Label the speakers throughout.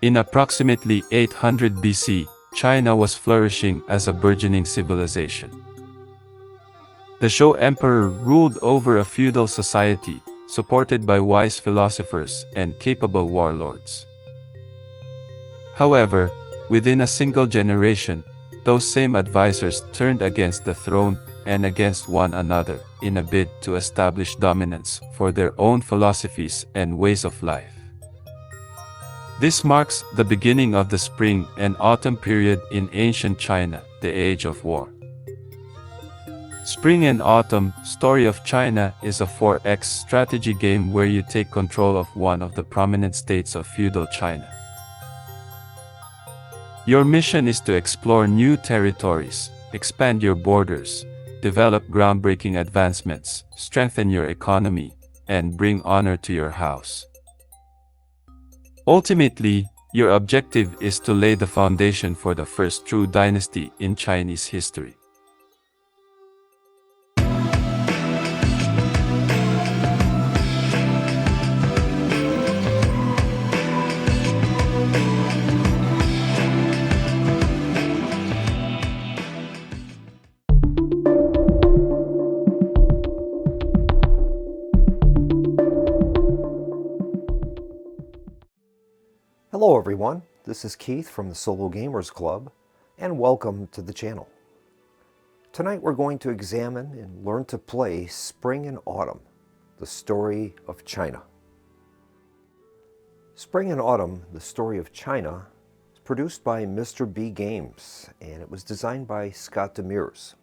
Speaker 1: In approximately 800 BC, China was flourishing as a burgeoning civilization. The Zhou Emperor ruled over a feudal society, supported by wise philosophers and capable warlords. However, within a single generation, those same advisors turned against the throne and against one another in a bid to establish dominance for their own philosophies and ways of life. This marks the beginning of the spring and autumn period in ancient China, the Age of War. Spring and Autumn Story of China is a 4X strategy game where you take control of one of the prominent states of feudal China. Your mission is to explore new territories, expand your borders, develop groundbreaking advancements, strengthen your economy, and bring honor to your house. Ultimately, your objective is to lay the foundation for the first true dynasty in Chinese history.
Speaker 2: Hello everyone, this is Keith from the Solo Gamers Club, and welcome to the channel. Tonight we're going to examine and learn to play Spring and Autumn, the Story of China. Spring and Autumn, the Story of China, is produced by Mr. B Games, and it was designed by Scott Demers.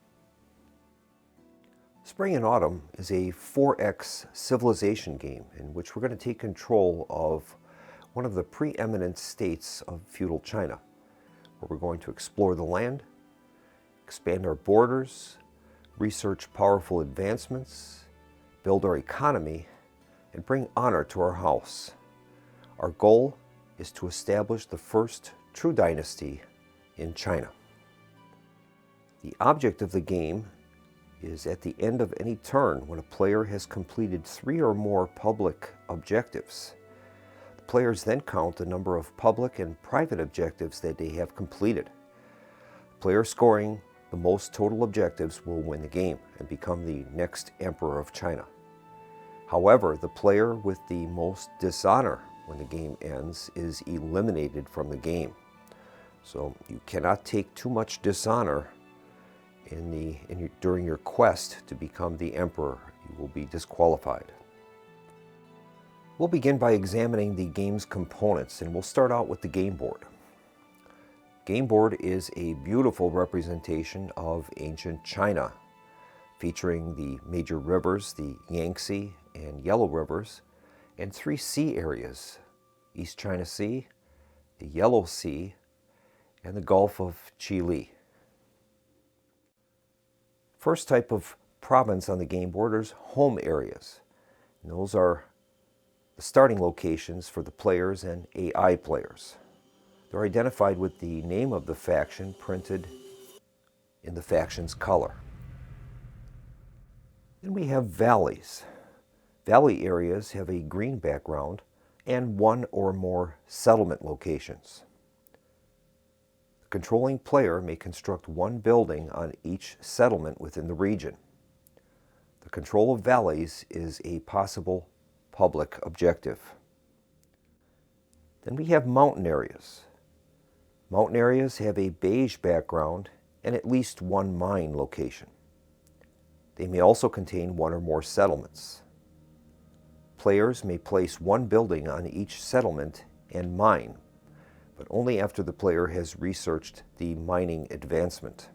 Speaker 2: Spring and Autumn is a 4X civilization game in which we're going to take control of one of the preeminent states of feudal China, where we're going to explore the land, expand our borders, research powerful advancements, build our economy, and bring honor to our house. Our goal is to establish the first true dynasty in China. The object of the game is at the end of any turn when a player has completed 3 or more public objectives. Players then count the number of public and private objectives that they have completed. The player scoring the most total objectives will win the game and become the next emperor of China. However, the player with the most dishonor when the game ends is eliminated from the game. So you cannot take too much dishonor during your quest to become the emperor. You will be disqualified. We'll begin by examining the game's components, and we'll start out with the game board. Game board is a beautiful representation of ancient China, featuring the major rivers, the Yangtze and Yellow Rivers, and 3 sea areas, East China Sea, the Yellow Sea, and the Gulf of Chile. First type of province on the game board is home areas. And those are the starting locations for the players and AI players. They're identified with the name of the faction printed in the faction's color. Then we have valleys. Valley areas have a green background and 1 or more settlement locations. The controlling player may construct 1 building on each settlement within the region. The control of valleys is a possible public objective. Then we have mountain areas. Mountain areas have a beige background and at least 1 mine location. They may also contain 1 or more settlements. Players may place 1 building on each settlement and mine, but only after the player has researched the mining advancement.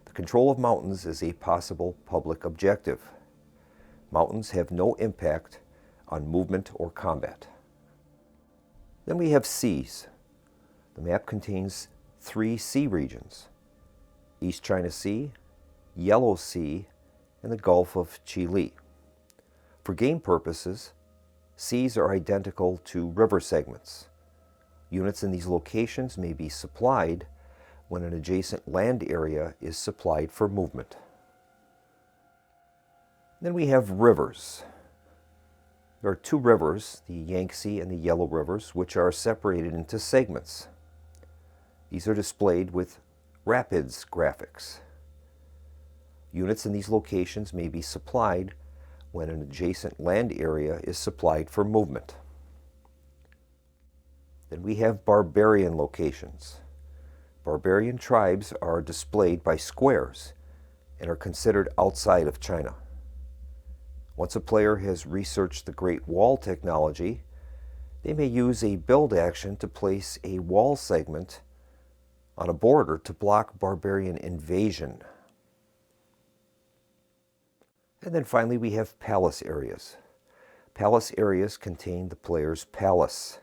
Speaker 2: The control of mountains is a possible public objective. Mountains have no impact on movement or combat. Then we have seas. The map contains 3 sea regions: East China Sea, Yellow Sea, and the Gulf of Chile. For game purposes, seas are identical to river segments. Units in these locations may be supplied when an adjacent land area is supplied for movement. Then we have rivers. There are two rivers, the Yangtze and the Yellow rivers, which are separated into segments. These are displayed with rapids graphics. Units in these locations may be supplied when an adjacent land area is supplied for movement. Then we have barbarian locations. Barbarian tribes are displayed by squares and are considered outside of China. Once a player has researched the Great Wall technology, they may use a build action to place a wall segment on a border to block barbarian invasion. And then finally we have palace areas. Palace areas contain the player's palace.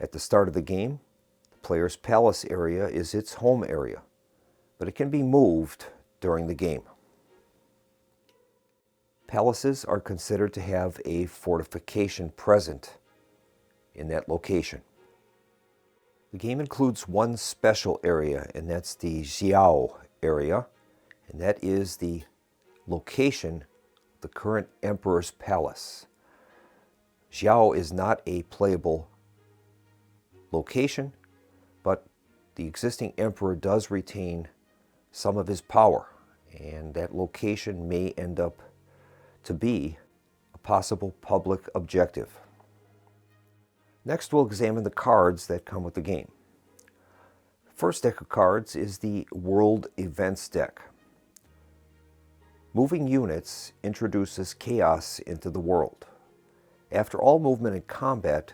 Speaker 2: At the start of the game, the player's palace area is its home area, but it can be moved during the game. Palaces are considered to have a fortification present in that location. The game includes one special area, and that's the Xiao area, and that is the location of the current emperor's palace. Xiao is not a playable location, but the existing emperor does retain some of his power, and that location may end up to be a possible public objective. Next, we'll examine the cards that come with the game. The first deck of cards is the World Events deck. Moving units introduces chaos into the world. After all movement and combat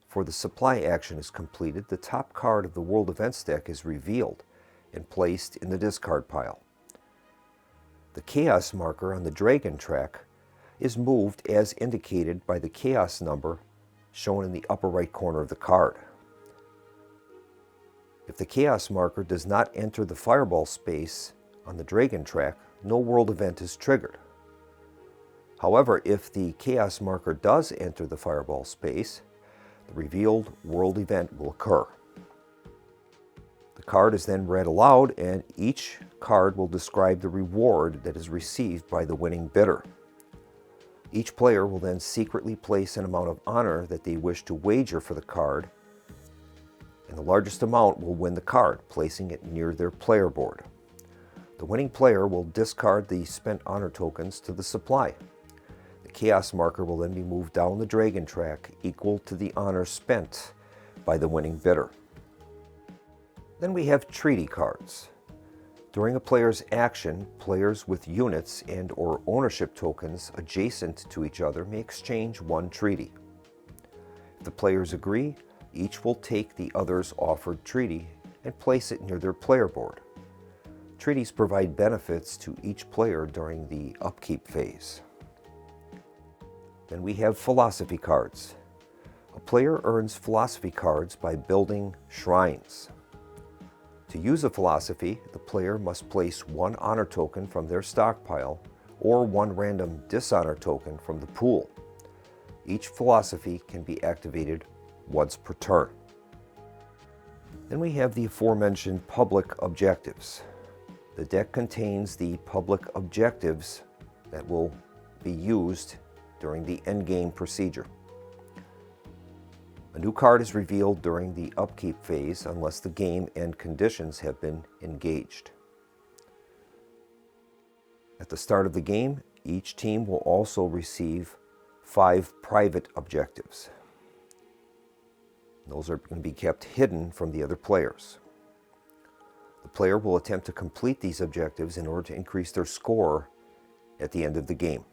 Speaker 2: for the supply action is completed, the top card of the World Events deck is revealed and placed in the discard pile. The chaos marker on the dragon track is moved as indicated by the chaos number shown in the upper right corner of the card. If the chaos marker does not enter the fireball space on the dragon track, no world event is triggered. However, if the chaos marker does enter the fireball space, the revealed world event will occur. The card is then read aloud, and each card will describe the reward that is received by the winning bidder. Each player will then secretly place an amount of honor that they wish to wager for the card, and the largest amount will win the card, placing it near their player board. The winning player will discard the spent honor tokens to the supply. The chaos marker will then be moved down the dragon track equal to the honor spent by the winning bidder. Then we have treaty cards. During a player's action, players with units and or ownership tokens adjacent to each other may exchange one treaty. If the players agree, each will take the other's offered treaty and place it near their player board. Treaties provide benefits to each player during the upkeep phase. Then we have philosophy cards. A player earns philosophy cards by building shrines. To use a philosophy, the player must place one honor token from their stockpile or one random dishonor token from the pool. Each philosophy can be activated once per turn. Then we have the aforementioned public objectives. The deck contains the public objectives that will be used during the endgame procedure. A new card is revealed during the upkeep phase unless the game and conditions have been engaged. At the start of the game, each team will also receive 5 private objectives. Those are going to be kept hidden from the other players. The player will attempt to complete these objectives in order to increase their score at the end of the game.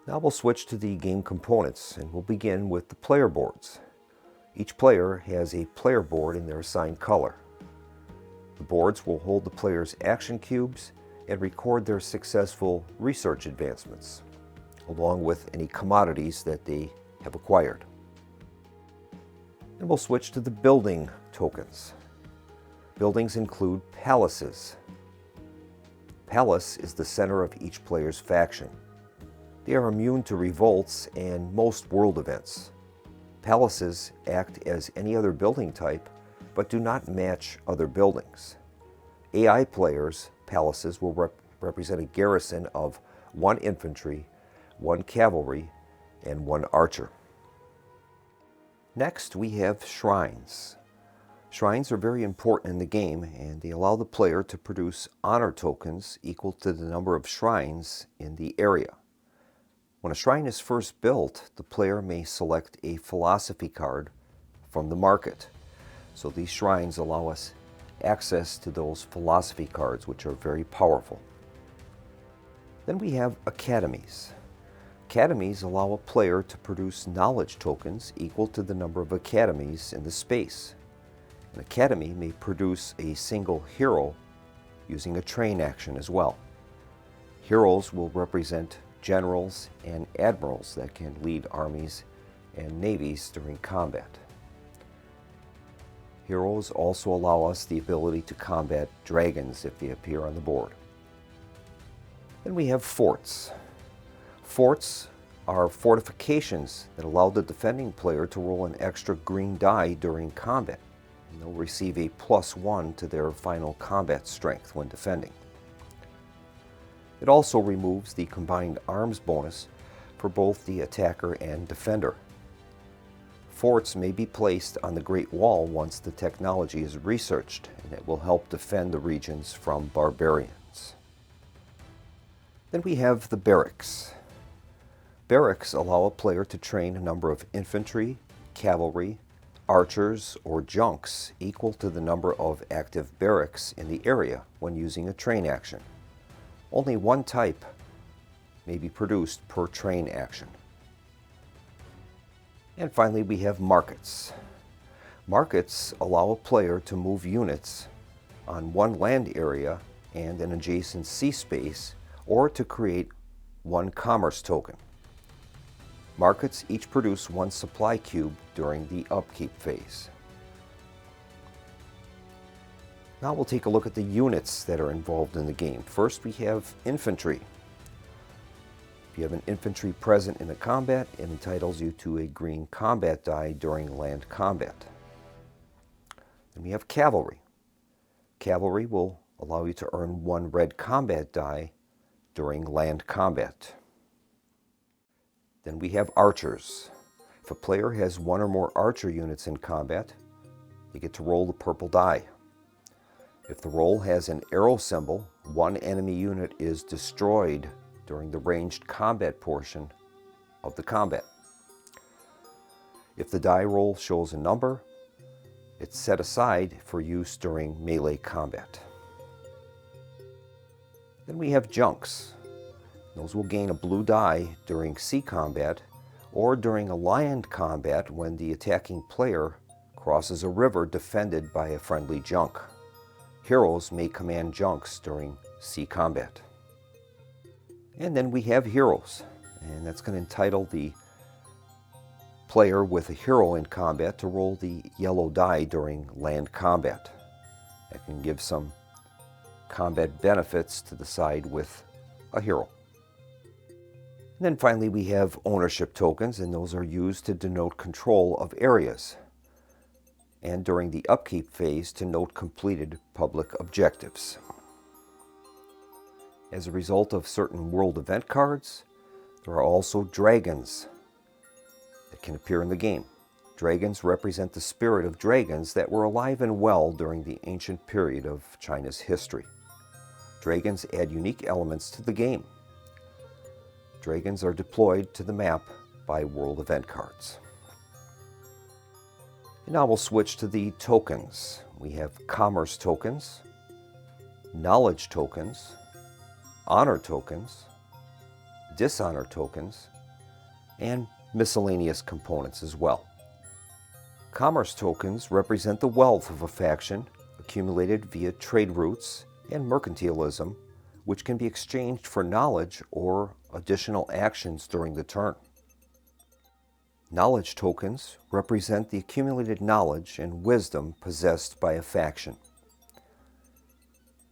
Speaker 2: Now we'll switch to the game components, and we'll begin with the player boards. Each player has a player board in their assigned color. The boards will hold the player's action cubes and record their successful research advancements, along with any commodities that they have acquired. And we'll switch to the building tokens. Buildings include palaces. Palace is the center of each player's faction. They are immune to revolts and most world events. Palaces act as any other building type, but do not match other buildings. AI players' palaces will represent a garrison of 1 infantry, 1 cavalry, and 1 archer. Next, we have shrines. Shrines are very important in the game, and they allow the player to produce honor tokens equal to the number of shrines in the area. When a shrine is first built, the player may select a philosophy card from the market. So these shrines allow us access to those philosophy cards, which are very powerful. Then we have academies. Academies allow a player to produce knowledge tokens equal to the number of academies in the space. An academy may produce a single hero using a train action as well. Heroes will represent generals and admirals that can lead armies and navies during combat. Heroes also allow us the ability to combat dragons if they appear on the board. Then we have forts. Forts are fortifications that allow the defending player to roll an extra green die during combat. And they'll receive a +1 to their final combat strength when defending. It also removes the combined arms bonus for both the attacker and defender. Forts may be placed on the Great Wall once the technology is researched, and it will help defend the regions from barbarians. Then we have the barracks. Barracks allow a player to train a number of infantry, cavalry, archers, or junks equal to the number of active barracks in the area when using a train action. Only 1 type may be produced per train action. And finally, we have markets. Markets allow a player to move units on 1 land area and an adjacent sea space, or to create 1 commerce token. Markets each produce 1 supply cube during the upkeep phase. Now we'll take a look at the units that are involved in the game. First, we have infantry. If you have an infantry present in a combat, it entitles you to a green combat die during land combat. Then we have cavalry. Cavalry will allow you to earn 1 red combat die during land combat. Then we have archers. If a player has 1 or more archer units in combat, they get to roll the purple die. If the roll has an arrow symbol, 1 enemy unit is destroyed during the ranged combat portion of the combat. If the die roll shows a number, it's set aside for use during melee combat. Then we have junks. Those will gain a blue die during sea combat or during a land combat when the attacking player crosses a river defended by a friendly junk. Heroes may command junks during sea combat. And then we have heroes, and that's going to entitle the player with a hero in combat to roll the yellow die during land combat. That can give some combat benefits to the side with a hero. And then finally we have ownership tokens, and those are used to denote control of areas, and during the upkeep phase to note completed public objectives. As a result of certain world event cards, there are also dragons that can appear in the game. Dragons represent the spirit of dragons that were alive and well during the ancient period of China's history. Dragons add unique elements to the game. Dragons are deployed to the map by world event cards. And now we'll switch to the tokens. We have commerce tokens, knowledge tokens, honor tokens, dishonor tokens, and miscellaneous components as well. Commerce tokens represent the wealth of a faction accumulated via trade routes and mercantilism, which can be exchanged for knowledge or additional actions during the turn. Knowledge tokens represent the accumulated knowledge and wisdom possessed by a faction.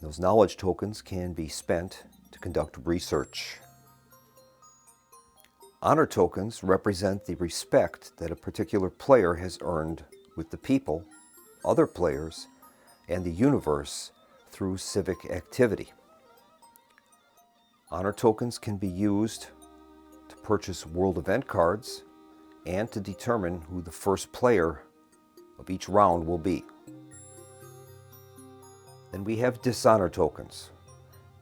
Speaker 2: Those knowledge tokens can be spent to conduct research. Honor tokens represent the respect that a particular player has earned with the people, other players, and the universe through civic activity. Honor tokens can be used to purchase world event cards and to determine who the first player of each round will be. Then we have dishonor tokens.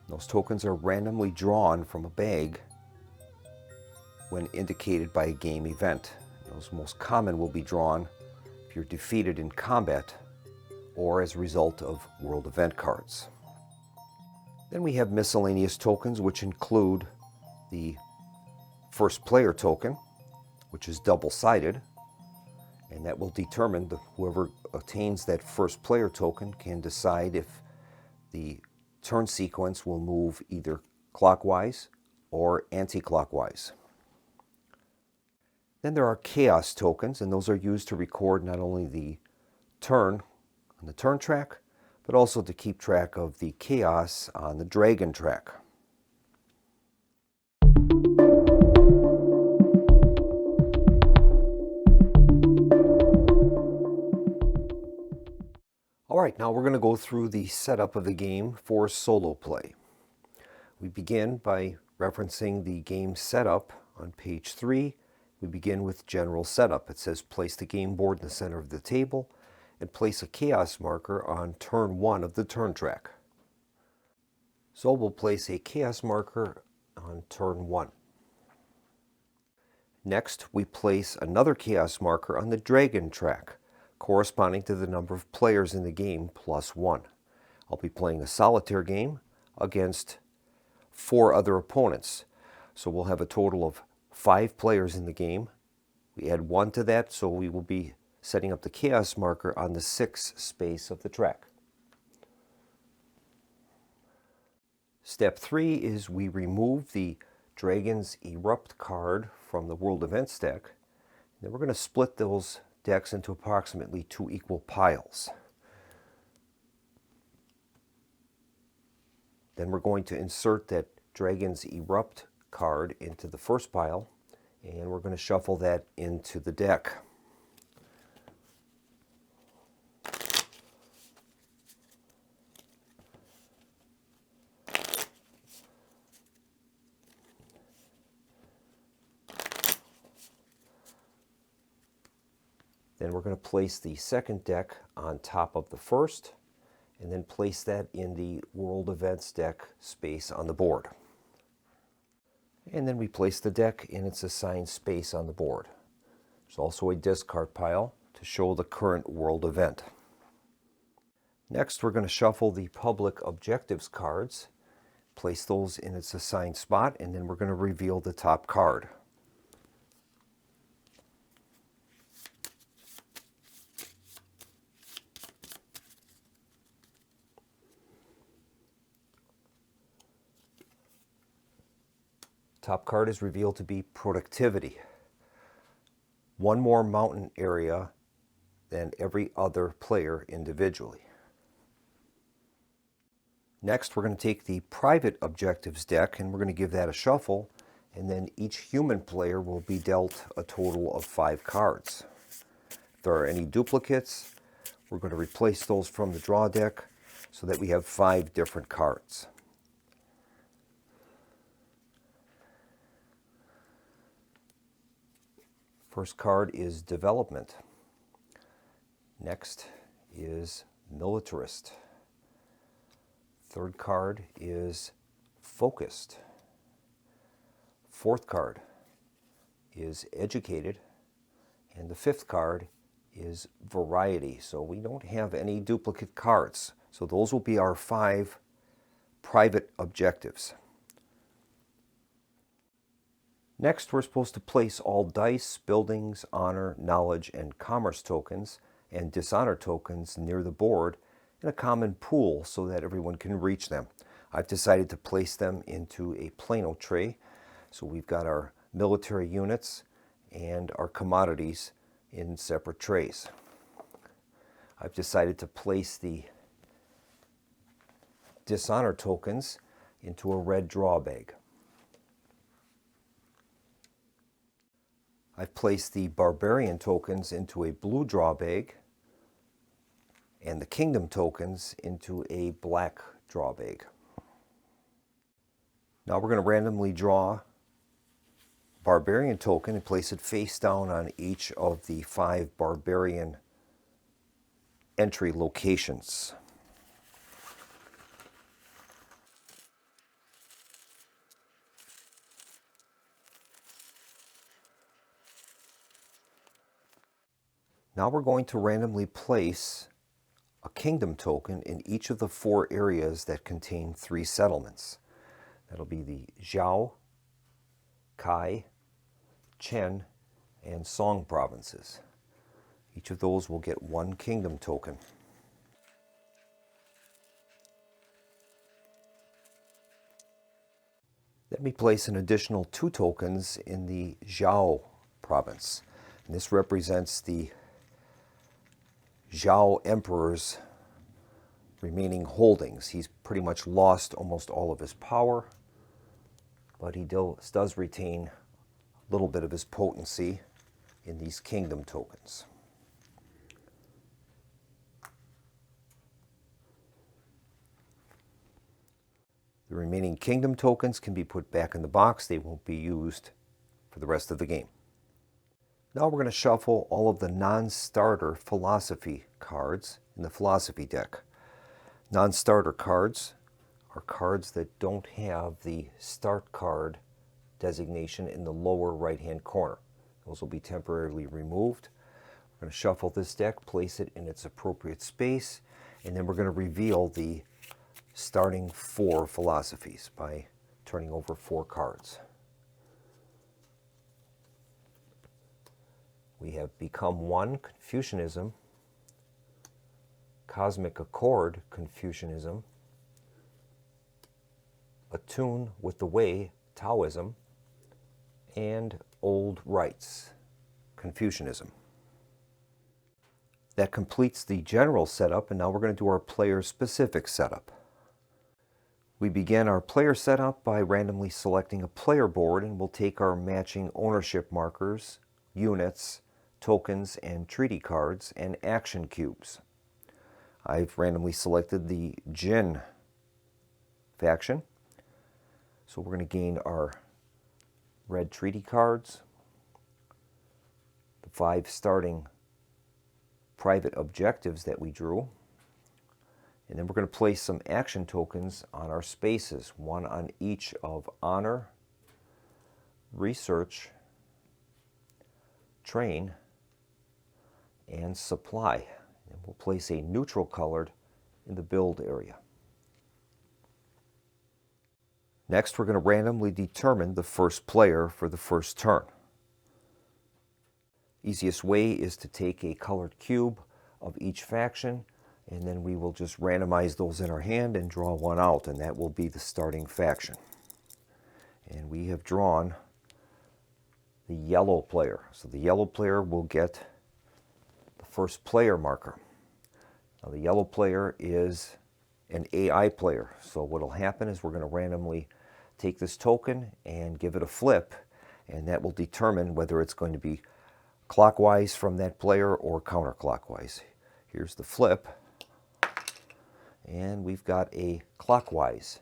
Speaker 2: Those tokens are randomly drawn from a bag when indicated by a game event. Those most common will be drawn if you're defeated in combat or as a result of world event cards. Then we have miscellaneous tokens, which include the first player token, which is double-sided, and that will determine whoever attains that first player token can decide if the turn sequence will move either clockwise or anti-clockwise. Then there are chaos tokens, and those are used to record not only the turn on the turn track, but also to keep track of the chaos on the dragon track. All right, now we're going to go through the setup of the game for solo play. We begin by referencing the game setup on page 3. We begin with general setup. It says place the game board in the center of the table and place a chaos marker on turn 1 of the turn track. So we'll place a chaos marker on turn 1. Next, we place another chaos marker on the dragon track, corresponding to the number of players in the game plus 1. I'll be playing a solitaire game against 4 other opponents. So we'll have a total of 5 players in the game. We add 1 to that, so we will be setting up the chaos marker on the 6th space of the track. Step 3 is we remove the Dragon's Erupt card from the World Events deck. Then we're going to split those decks into approximately 2 equal piles. Then we're going to insert that Dragon's Erupt card into the first pile, and we're going to shuffle that into the deck. Then we're going to place the second deck on top of the first, and then place that in the World Events deck space on the board. And then we place the deck in its assigned space on the board. There's also a discard pile to show the current world event. Next, we're going to shuffle the public objectives cards, place those in its assigned spot, and then we're going to reveal the top card. Top card is revealed to be productivity. 1 more mountain area than every other player individually. Next, we're going to take the private objectives deck and we're going to give that a shuffle, and then each human player will be dealt a total of 5 cards. If there are any duplicates, we're going to replace those from the draw deck so that we have 5 different cards. First card is development. Next is militarist. Third card is focused. Fourth card is educated. And the fifth card is variety. So we don't have any duplicate cards. So those will be our 5 private objectives. Next, we're supposed to place all dice, buildings, honor, knowledge, and commerce tokens and dishonor tokens near the board in a common pool so that everyone can reach them. I've decided to place them into a Plano tray. So we've got our military units and our commodities in separate trays. I've decided to place the dishonor tokens into a red draw bag. I've placed the barbarian tokens into a blue draw bag and the kingdom tokens into a black draw bag. Now we're going to randomly draw barbarian token and place it face down on each of the 5 barbarian entry locations. Now we're going to randomly place a kingdom token in each of the 4 areas that contain 3 settlements. That'll be the Zhao, Kai, Chen, and Song provinces. Each of those will get 1 kingdom token. Let me place an additional 2 tokens in the Zhao province. And this represents the Zhao Emperor's remaining holdings. He's pretty much lost almost all of his power, but he does retain a little bit of his potency in these kingdom tokens. The remaining kingdom tokens can be put back in the box. They won't be used for the rest of the game. Now we're going to shuffle all of the non-starter philosophy cards in the philosophy deck. Non-starter cards are cards that don't have the start card designation in the lower right-hand corner. Those will be temporarily removed. We're going to shuffle this deck, place it in its appropriate space, and then we're going to reveal the starting 4 philosophies by turning over 4 cards. We have Become One, Confucianism, Cosmic Accord, Confucianism, Attune with the Way, Taoism, and Old Rites, Confucianism. That completes the general setup, and now we're going to do our player-specific setup. We begin our player setup by randomly selecting a player board, and we'll take our matching ownership markers, units, tokens, and treaty cards, and action cubes. I've randomly selected the Jin faction. So we're going to gain our red treaty cards, the 5 starting private objectives that we drew, and then we're going to place some action tokens on our spaces, 1 on each of honor, research, train, and supply. And we'll place a neutral colored in the build area. Next, we're going to randomly determine the first player for the first turn. Easiest way is to take a colored cube of each faction, and then we will just randomize those in our hand and draw 1 out, and that will be the starting faction. And we have drawn the yellow player. So the yellow player will get the first player marker. Now the yellow player is an AI player. So what will happen is we're going to randomly take this token and give it a flip, and that will determine whether it's going to be clockwise from that player or counterclockwise. Here's the flip, and we've got a clockwise.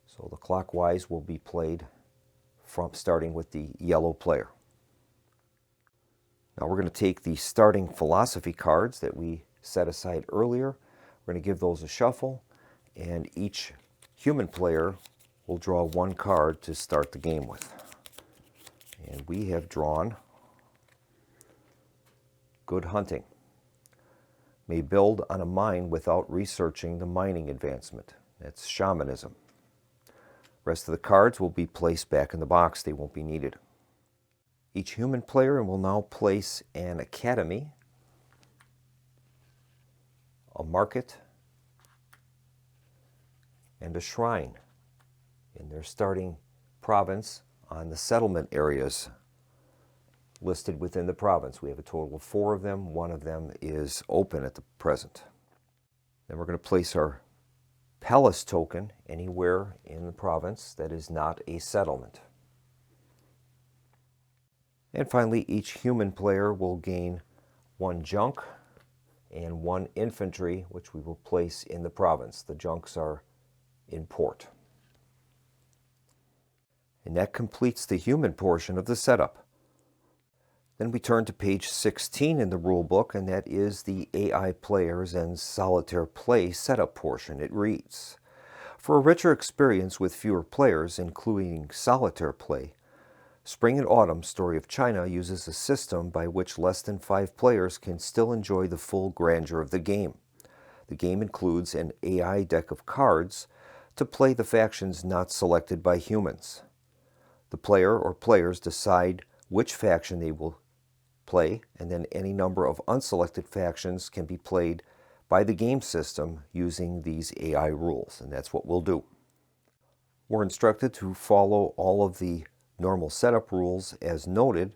Speaker 2: So the clockwise will be played from starting with the yellow player. Now we're going to take the starting philosophy cards that we set aside earlier. We're going to give those a shuffle, and each human player will draw 1 card to start the game with. And we have drawn Good Hunting. May build on a mine without researching the mining advancement. That's shamanism. Rest of the cards will be placed back in the box. They won't be needed. Each human player will now place an academy, a market, and a shrine in their starting province on the settlement areas listed within the province. We have a total of 4 of them. 1 of them is open at the present. Then we're going to place our palace token anywhere in the province that is not a settlement. And finally, each human player will gain 1 junk and 1 infantry, which we will place in the province. The junks are in port. And And that completes the human portion of the setup. Then we turn to page 16 in the rule book, and that is the AI players and solitaire play setup portion. It reads, for a richer experience with fewer players, including solitaire play, Spring and Autumn Story of China uses a system by which less than 5 players can still enjoy the full grandeur of the game. The game includes an AI deck of cards to play the factions not selected by humans. The player or players decide which faction they will play, and then any number of unselected factions can be played by the game system using these AI rules, and that's what we'll do. We're instructed to follow all of the normal setup rules as noted,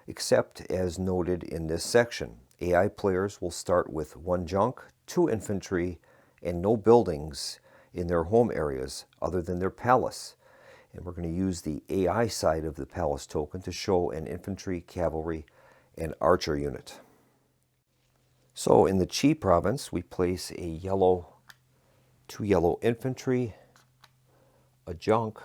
Speaker 2: except as noted in this section. AI players will start with 1 junk, 2 infantry, and no buildings in their home areas other than their palace. And we're going to use the AI side of the palace token to show an infantry, cavalry, and archer unit. So in the Qi province, we place a 2 yellow infantry, a junk,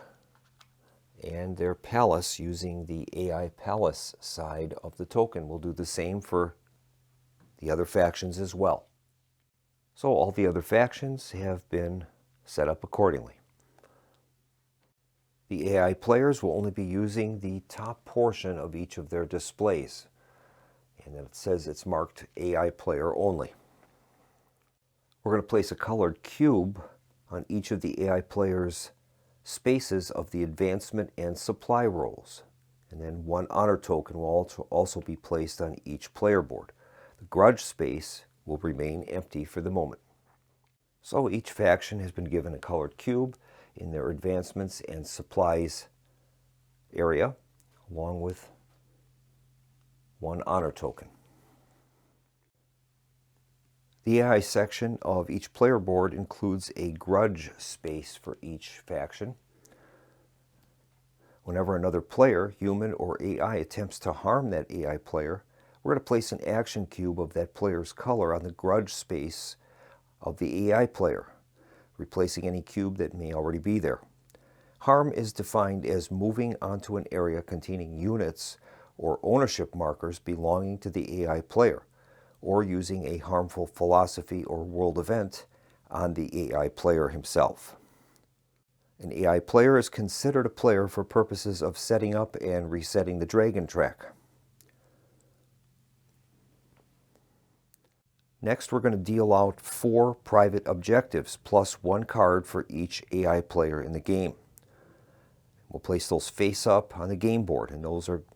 Speaker 2: and their palace using the AI palace side of the token. We'll do the same for the other factions as well. So all the other factions have been set up accordingly. The AI players will only be using the top portion of each of their displays. And then it says it's marked AI player only. We're going to place a colored cube on each of the AI players' spaces of the advancement and supply roles. And then 1 honor token will also be placed on each player board. The grudge space will remain empty for the moment. So each faction has been given a colored cube in their advancements and supplies area, along with 1 honor token. The AI section of each player board includes a grudge space for each faction. Whenever another player, human or AI, attempts to harm that AI player, we're going to place an action cube of that player's color on the grudge space of the AI player, replacing any cube that may already be there. Harm is defined as moving onto an area containing units or ownership markers belonging to the AI player, or using a harmful philosophy or world event on the AI player himself. An AI player is considered a player for purposes of setting up and resetting the dragon track. Next, we're going to deal out 4 private objectives, plus 1 card for each AI player in the game. We'll place those face up on the game board, and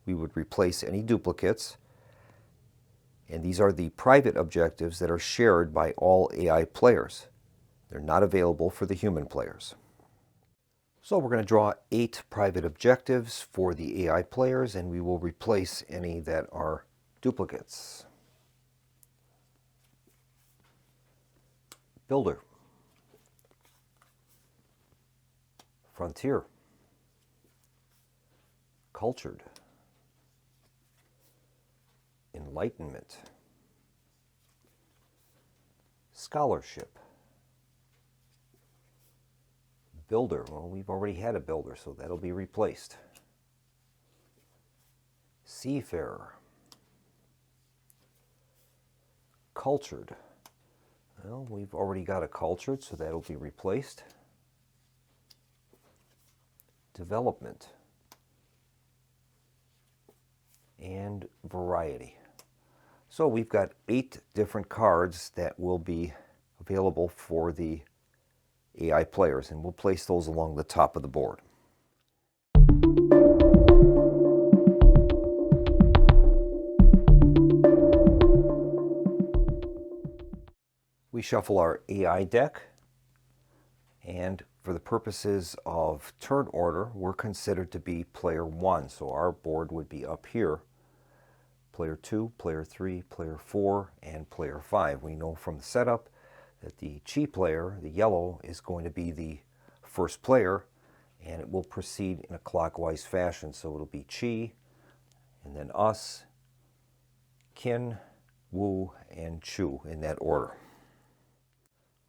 Speaker 2: we would replace any duplicates. And these are the private objectives that are shared by all AI players. They're not available for the human players. So we're going to draw 8 private objectives for the AI players, and we will replace any that are duplicates. Builder, Frontier, Cultured, Enlightenment, Scholarship, Builder. Well, we've already had a builder, so that'll be replaced. Seafarer, Cultured. Well, we've already got a cultured, so that'll be replaced. Development. And variety. So we've got 8 different cards that will be available for the AI players, and we'll place those along the top of the board. We shuffle our AI deck, and for the purposes of turn order, we're considered to be player 1. So our board would be up here. Player 2, player 3, player 4, and player 5. We know from the setup that the Qi player, the yellow, is going to be the first player, and it will proceed in a clockwise fashion. So it'll be Qi, and then us, Qin, Wu, and Chu in that order.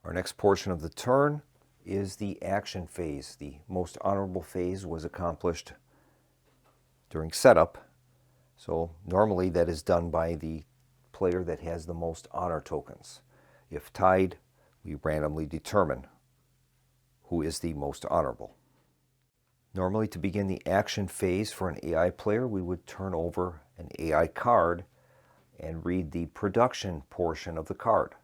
Speaker 2: Our next portion of the turn is the action phase. The most honorable phase was accomplished during setup. So normally that is done by the player that has the most honor tokens. If tied, we randomly determine who is the most honorable. Normally, to begin the action phase for an AI player, we would turn over an AI card and read the production portion of the card.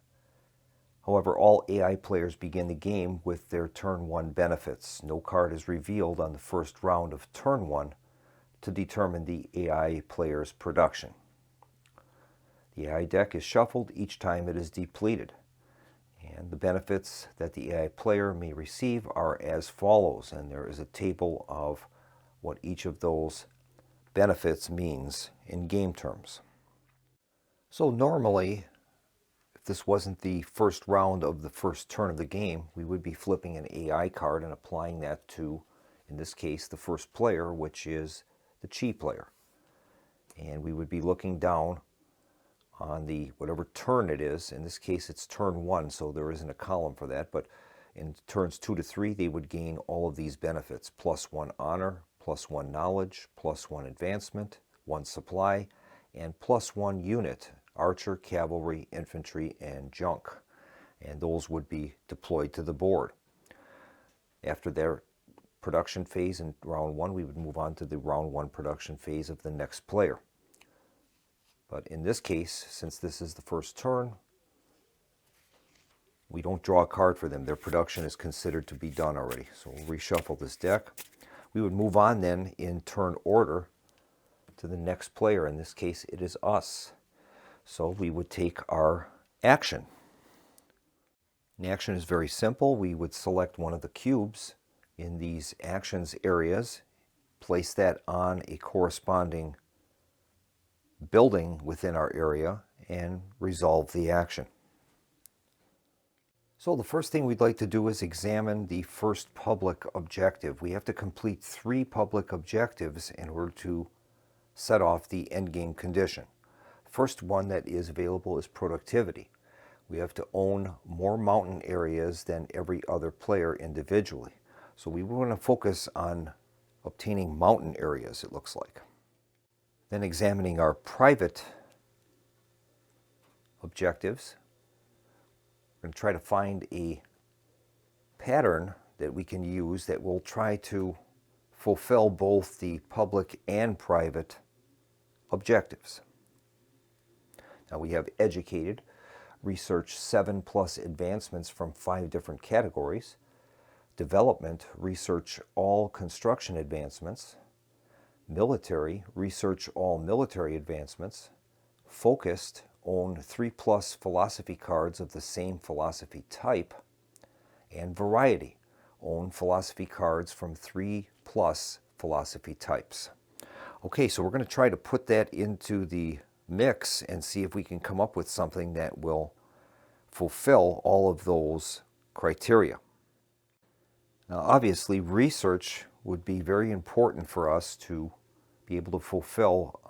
Speaker 2: However, all AI players begin the game with their turn 1 benefits. No card is revealed on the first round of turn 1 to determine the AI player's production. The AI deck is shuffled each time it is depleted, and the benefits that the AI player may receive are as follows, and there is a table of what each of those benefits means in game terms. So normally, if this wasn't the first round of the first turn of the game, we would be flipping an AI card and applying that to, in this case, the first player, which is the Chi player. And we would be looking down on the whatever turn it is. In this case, it's turn 1, so there isn't a column for that, but in turns 2 to 3, they would gain all of these benefits: +1 honor, +1 knowledge, +1 advancement, 1 supply, and +1 unit: archer, cavalry, infantry, and junk. And those would be deployed to the board. After their production phase in round 1, we would move on to the round 1 production phase of the next player. But in this case, since this is the first turn, we don't draw a card for them. Their production is considered to be done already. So we'll reshuffle this deck. We would move on then in turn order to the next player. In this case, it is us. So we would take our action. The action is very simple. We would select one of the cubes in these actions areas, place that on a corresponding building within our area, and resolve the action. So the first thing we'd like to do is examine the first public objective. We have to complete 3 public objectives in order to set off the endgame condition. First one that is available is productivity. We have to own more mountain areas than every other player individually. So we want to focus on obtaining mountain areas, it looks like. Then examining our private objectives, we're going to try to find a pattern that we can use that will try to fulfill both the public and private objectives. Now we have educated, research 7+ advancements from 5 different categories. Development, research all construction advancements. Military, research all military advancements. Focused, own 3+ philosophy cards of the same philosophy type. And variety, own philosophy cards from 3+ philosophy types. Okay, so we're going to try to put that into the mix and see if we can come up with something that will fulfill all of those criteria. Now, obviously, research would be very important for us to be able to fulfill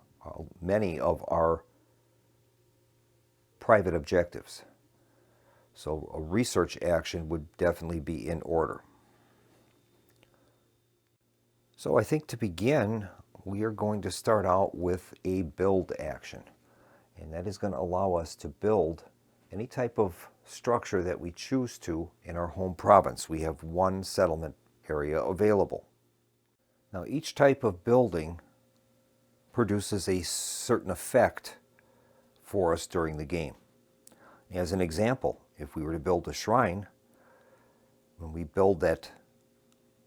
Speaker 2: many of our private objectives. So a research action would definitely be in order. So I think to begin, we are going to start out with a build action. And that is going to allow us to build any type of structure that we choose to in our home province. We have 1 settlement area available. Now, each type of building produces a certain effect for us during the game. As an example, if we were to build a shrine, when we build that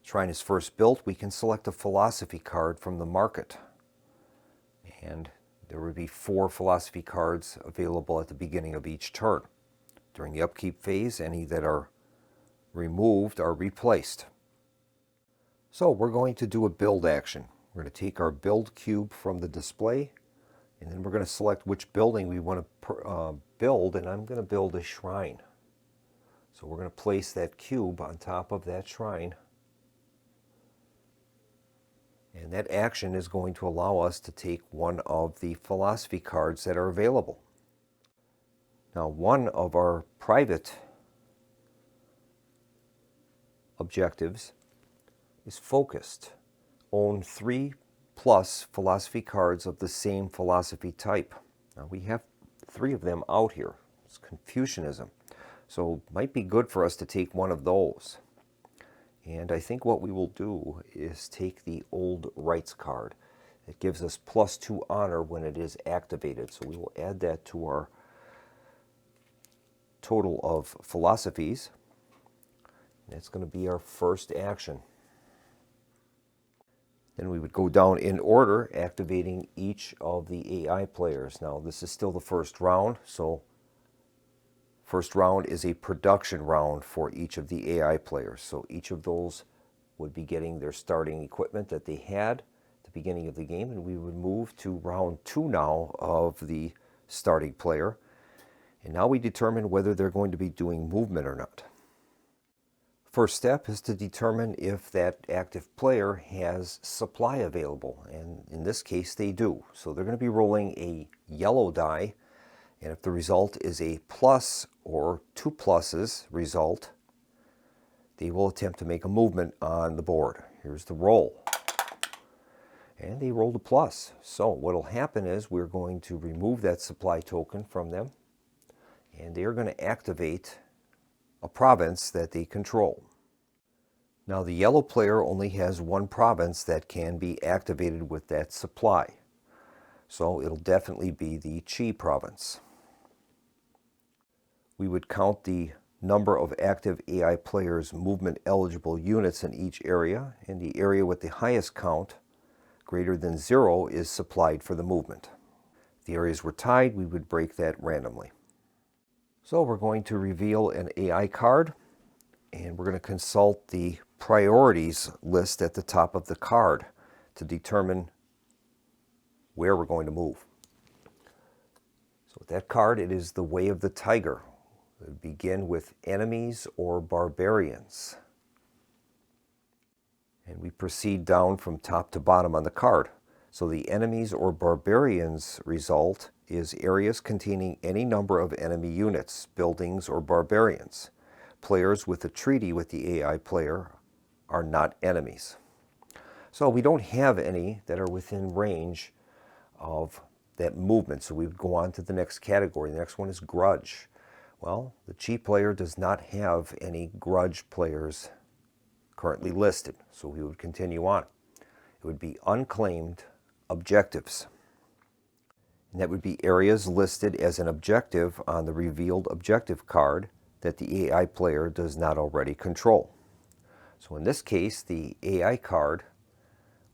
Speaker 2: shrine is first built, we can select a philosophy card from the market. And there would be 4 philosophy cards available at the beginning of each turn. During the upkeep phase, any that are removed are replaced. So we're going to do a build action. We're going to take our build cube from the display, and then we're going to select which building we want to build, and I'm going to build a shrine. So we're going to place that cube on top of that shrine, and that action is going to allow us to take one of the philosophy cards that are available. Now, one of our private objectives is focused. Own 3+ plus philosophy cards of the same philosophy type. Now we have 3 of them out here. It's Confucianism. So it might be good for us to take one of those. And I think what we will do is take the Old Rights card. It gives us +2 honor when it is activated. So we will add that to our total of philosophies. That's going to be our first action. Then we would go down in order, activating each of the AI players. Now this is still the first round, so first round is a production round for each of the AI players. So each of those would be getting their starting equipment that they had at the beginning of the game, and we would move to round 2 now of the starting player. And now we determine whether they're going to be doing movement or not. First step is to determine if that active player has supply available, and in this case they do. So they're going to be rolling a yellow die, and if the result is a plus or 2 pluses result, they will attempt to make a movement on the board. Here's the roll. And they rolled a plus. So what will happen is we're going to remove that supply token from them, and they're going to activate a province that they control. Now the yellow player only has 1 province that can be activated with that supply. So it'll definitely be the Qi province. We would count the number of active AI players' movement eligible units in each area, and the area with the highest count, greater than 0, is supplied for the movement. If the areas were tied, we would break that randomly. So we're going to reveal an AI card, and we're going to consult the priorities list at the top of the card to determine where we're going to move. So with that card, it is the Way of the Tiger. It would begin with enemies or barbarians. And we proceed down from top to bottom on the card. So the enemies or barbarians result is areas containing any number of enemy units, buildings, or barbarians. Players with a treaty with the AI player are not enemies. So we don't have any that are within range of that movement. So we would go on to the next category. The next one is grudge. Well, the Qi player does not have any grudge players currently listed. So we would continue on. It would be unclaimed objectives. And that would be areas listed as an objective on the revealed objective card that the AI player does not already control. So in this case, the AI card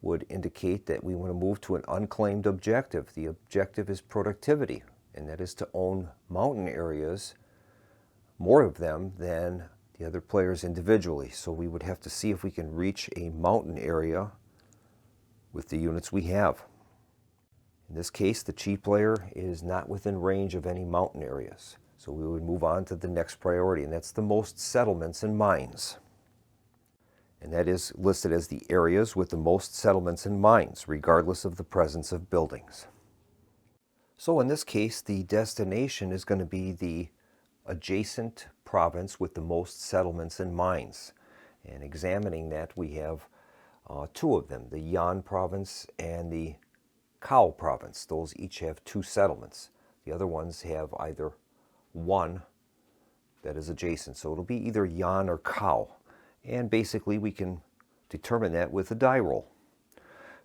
Speaker 2: would indicate that we want to move to an unclaimed objective. The objective is productivity, and that is to own mountain areas, more of them than the other players individually. So we would have to see if we can reach a mountain area with the units we have. In this case, the Qi player is not within range of any mountain areas. So we would move on to the next priority, and that's the most settlements and mines. And that is listed as the areas with the most settlements and mines, regardless of the presence of buildings. So in this case, the destination is going to be the adjacent province with the most settlements and mines. And examining that, we have 2 of them, the Yan province and the Cao province. Those each have 2 settlements. The other ones have either 1 that is adjacent. So it'll be either Yan or Cao. And basically we can determine that with a die roll.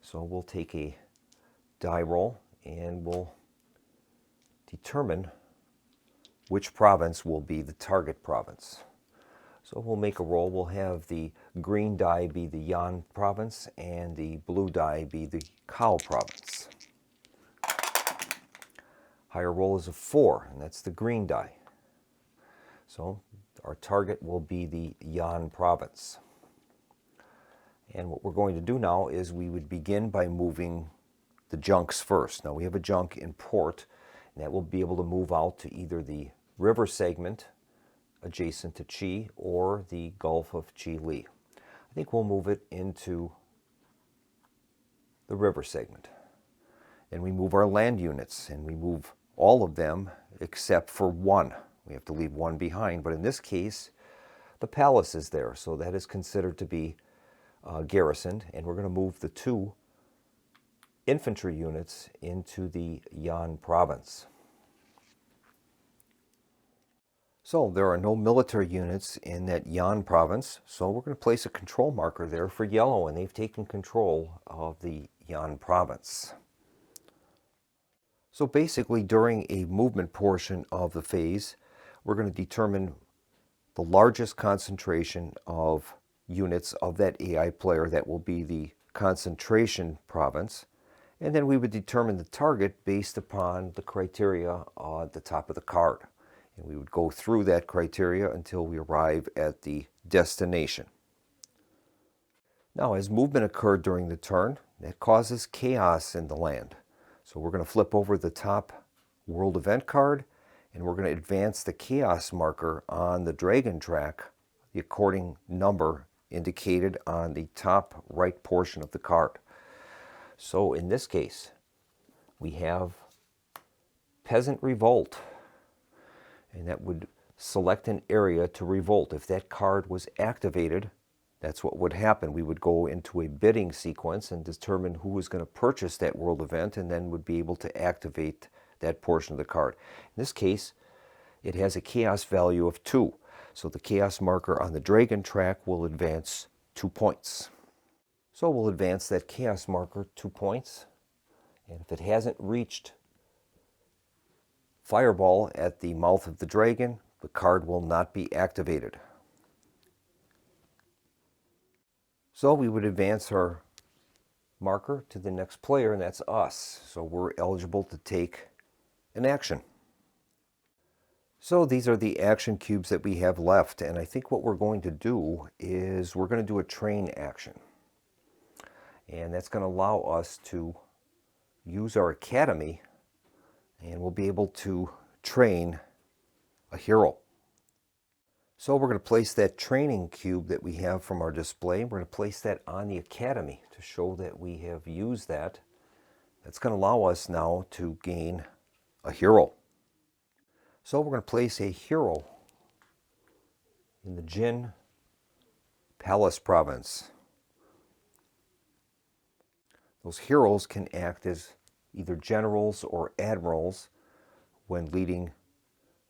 Speaker 2: So we'll take a die roll and we'll determine which province will be the target province. So we'll make a roll. We'll have the green die be the Yan province and the blue die be the Cao province. Higher roll is a 4, and that's the green die. So our target will be the Yan province. And what we're going to do now is we would begin by moving the junks first. Now we have a junk in port, and that will be able to move out to either the river segment adjacent to Qi or the Gulf of Qi. I think we'll move it into the river segment. And we move our land units, and we move all of them except for 1. We have to leave 1 behind, but in this case, the palace is there, so that is considered to be garrisoned, and we're going to move the 2 infantry units into the Yan province. So there are no military units in that Yan province, so we're going to place a control marker there for yellow, and they've taken control of the Yan province. So basically, during a movement portion of the phase, we're going to determine the largest concentration of units of that AI player. That will be the concentration province. And then we would determine the target based upon the criteria at the top of the card. And we would go through that criteria until we arrive at the destination. Now, as movement occurred during the turn, that causes chaos in the land. So we're going to flip over the top world event card, and we're going to advance the chaos marker on the dragon track, the according number indicated on the top right portion of the card. So in this case, we have Peasant Revolt, and that would select an area to revolt. If that card was activated, that's what would happen. We would go into a bidding sequence and determine who was going to purchase that world event, and then would be able to activate that portion of the card. In this case, it has a chaos value of 2. So the chaos marker on the dragon track will advance 2 points. So we'll advance that chaos marker 2 points. And if it hasn't reached Fireball at the mouth of the dragon, the card will not be activated. So we would advance our marker to the next player, and that's us. So we're eligible to take an action. So these are the action cubes that we have left, and I think what we're going to do is we're going to do a train action. And that's going to allow us to use our academy, and we'll be able to train a hero. So we're going to place that training cube that we have from our display. We're going to place that on the academy to show that we have used that. That's going to allow us now to gain a hero. So we're going to place a hero in the Jin Palace province. Those heroes can act as either generals or admirals when leading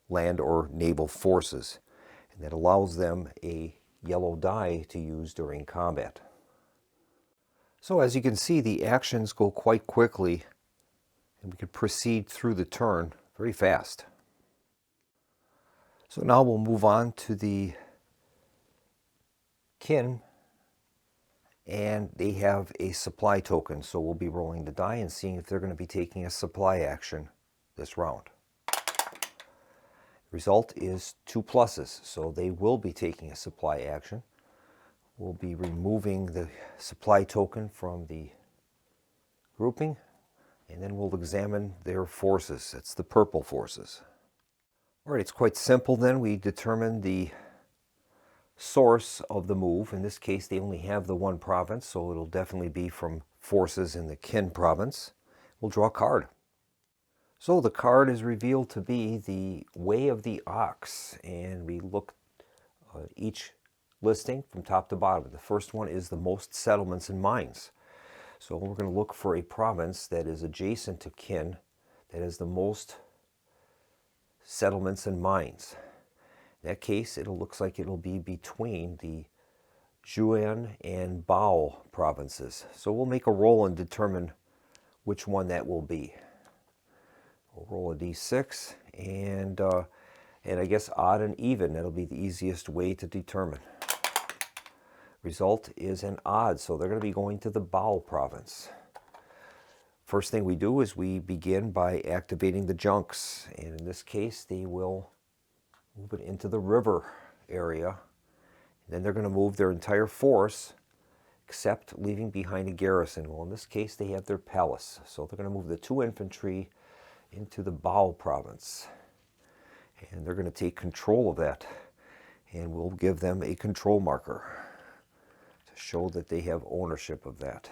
Speaker 2: land or naval forces. And that allows them a yellow die to use during combat. So as you can see, the actions go quite quickly, and we can proceed through the turn very fast. So now we'll move on to the kin, and they have a supply token. So we'll be rolling the die and seeing if they're going to be taking a supply action this round. Result is 2 pluses, so they will be taking a supply action. We'll be removing the supply token from the grouping, and then we'll examine their forces. It's the purple forces. All right, it's quite simple then. We determine the source of the move. In this case, they only have the one province, so it'll definitely be from forces in the kin province. We'll draw a card. So the card is revealed to be the Way of the Ox, and we look at each listing from top to bottom. The first one is the most settlements and mines. So we're going to look for a province that is adjacent to kin, that has the most settlements and mines. In that case, it looks like it'll be between the Zhuan and Bao provinces. So we'll make a roll and determine which one that will be. We'll roll a d6, and I guess odd and even. That'll be the easiest way to determine. Result is an odd, so they're going to be going to the Bao province. First thing we do is we begin by activating the junks, and in this case they will move it into the river area. And then they're going to move their entire force, except leaving behind a garrison. Well, in this case they have their palace, so they're going to move the 2 infantry into the Bao province, and they're going to take control of that, and we'll give them a control marker to show that they have ownership of that.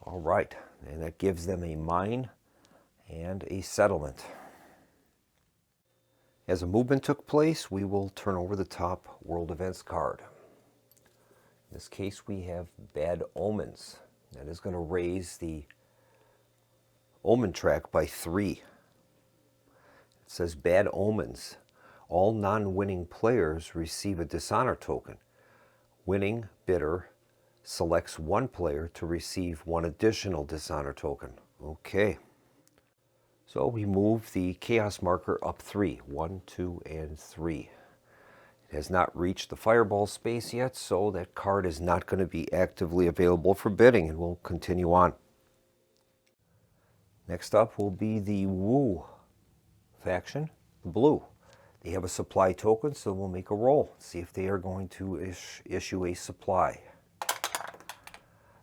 Speaker 2: All right, and that gives them a mine and a settlement. As a movement took place, we will turn over the top world events card. In this case, we have Bad Omens. That is going to raise the omen track by 3. It says bad omens. All non-winning players receive a dishonor token. Winning bidder selects one player to receive one additional dishonor token. Okay. So we move the chaos marker up 3. 1, 2, and 3. It has not reached the fireball space yet, so that card is not going to be actively available for bidding, and we'll continue on. Next up will be the Wu faction, the blue. They have a supply token, so we'll make a roll, see if they are going to issue a supply.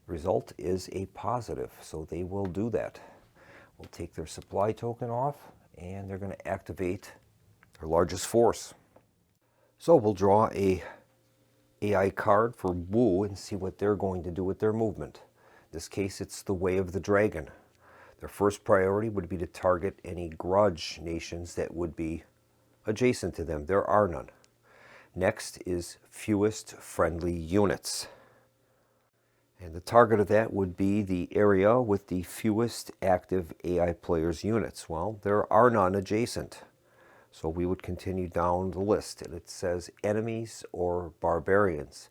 Speaker 2: Result is a positive, so they will do that. We'll take their supply token off, and they're going to activate their largest force. So we'll draw a AI card for Wu and see what they're going to do with their movement. In this case, it's the Way of the Dragon. Their first priority would be to target any grudge nations that would be adjacent to them. There are none. Next is fewest friendly units. And the target of that would be the area with the fewest active AI players units. Well, there are none adjacent. So we would continue down the list, and it says enemies or barbarians.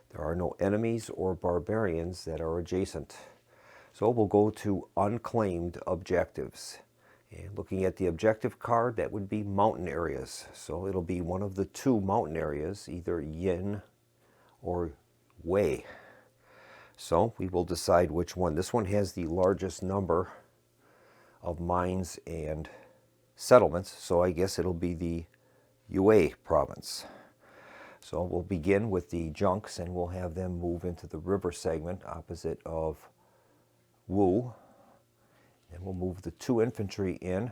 Speaker 2: There are no enemies or barbarians that are adjacent. So we'll go to unclaimed objectives. And looking at the objective card, that would be mountain areas. So it'll be one of the 2 mountain areas, either Yin or Wei. So we will decide which one. This one has the largest number of mines and settlements, so I guess it'll be the Yue province. So we'll begin with the junks, and we'll have them move into the river segment opposite of Wu. And we'll move the 2 infantry in,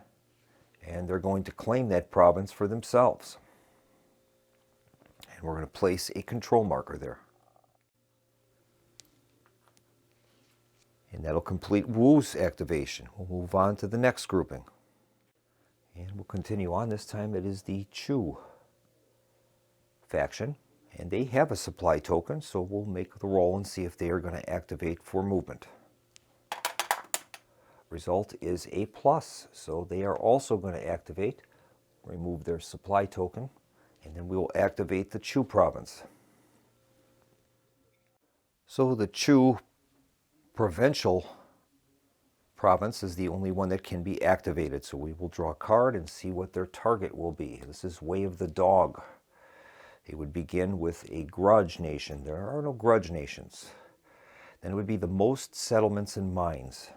Speaker 2: and they're going to claim that province for themselves. And we're going to place a control marker there. And that'll complete Wu's activation. We'll move on to the next grouping. And we'll continue on. This time it is the Chu faction. And they have a supply token, so we'll make the roll and see if they are going to activate for movement. Result is a plus, so they are also going to activate, remove their supply token, and then we will activate the Chu province. So the Chu provincial province is the only one that can be activated, so we will draw a card and see what their target will be. This is Way of the Dog. They would begin with a grudge nation. There are no grudge nations. Then it would be the most settlements and mines.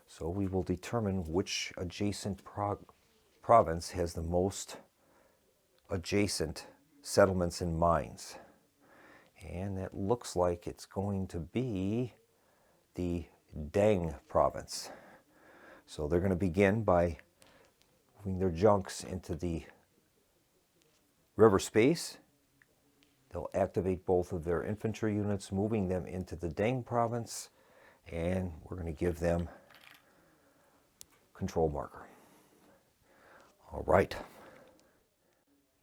Speaker 2: So we will determine which adjacent province has the most adjacent settlements and mines. And that looks like it's going to be the Deng province. So they're going to begin by moving their junks into the river space. They'll activate both of their infantry units, moving them into the Deng province, and we're going to give them control marker. All right.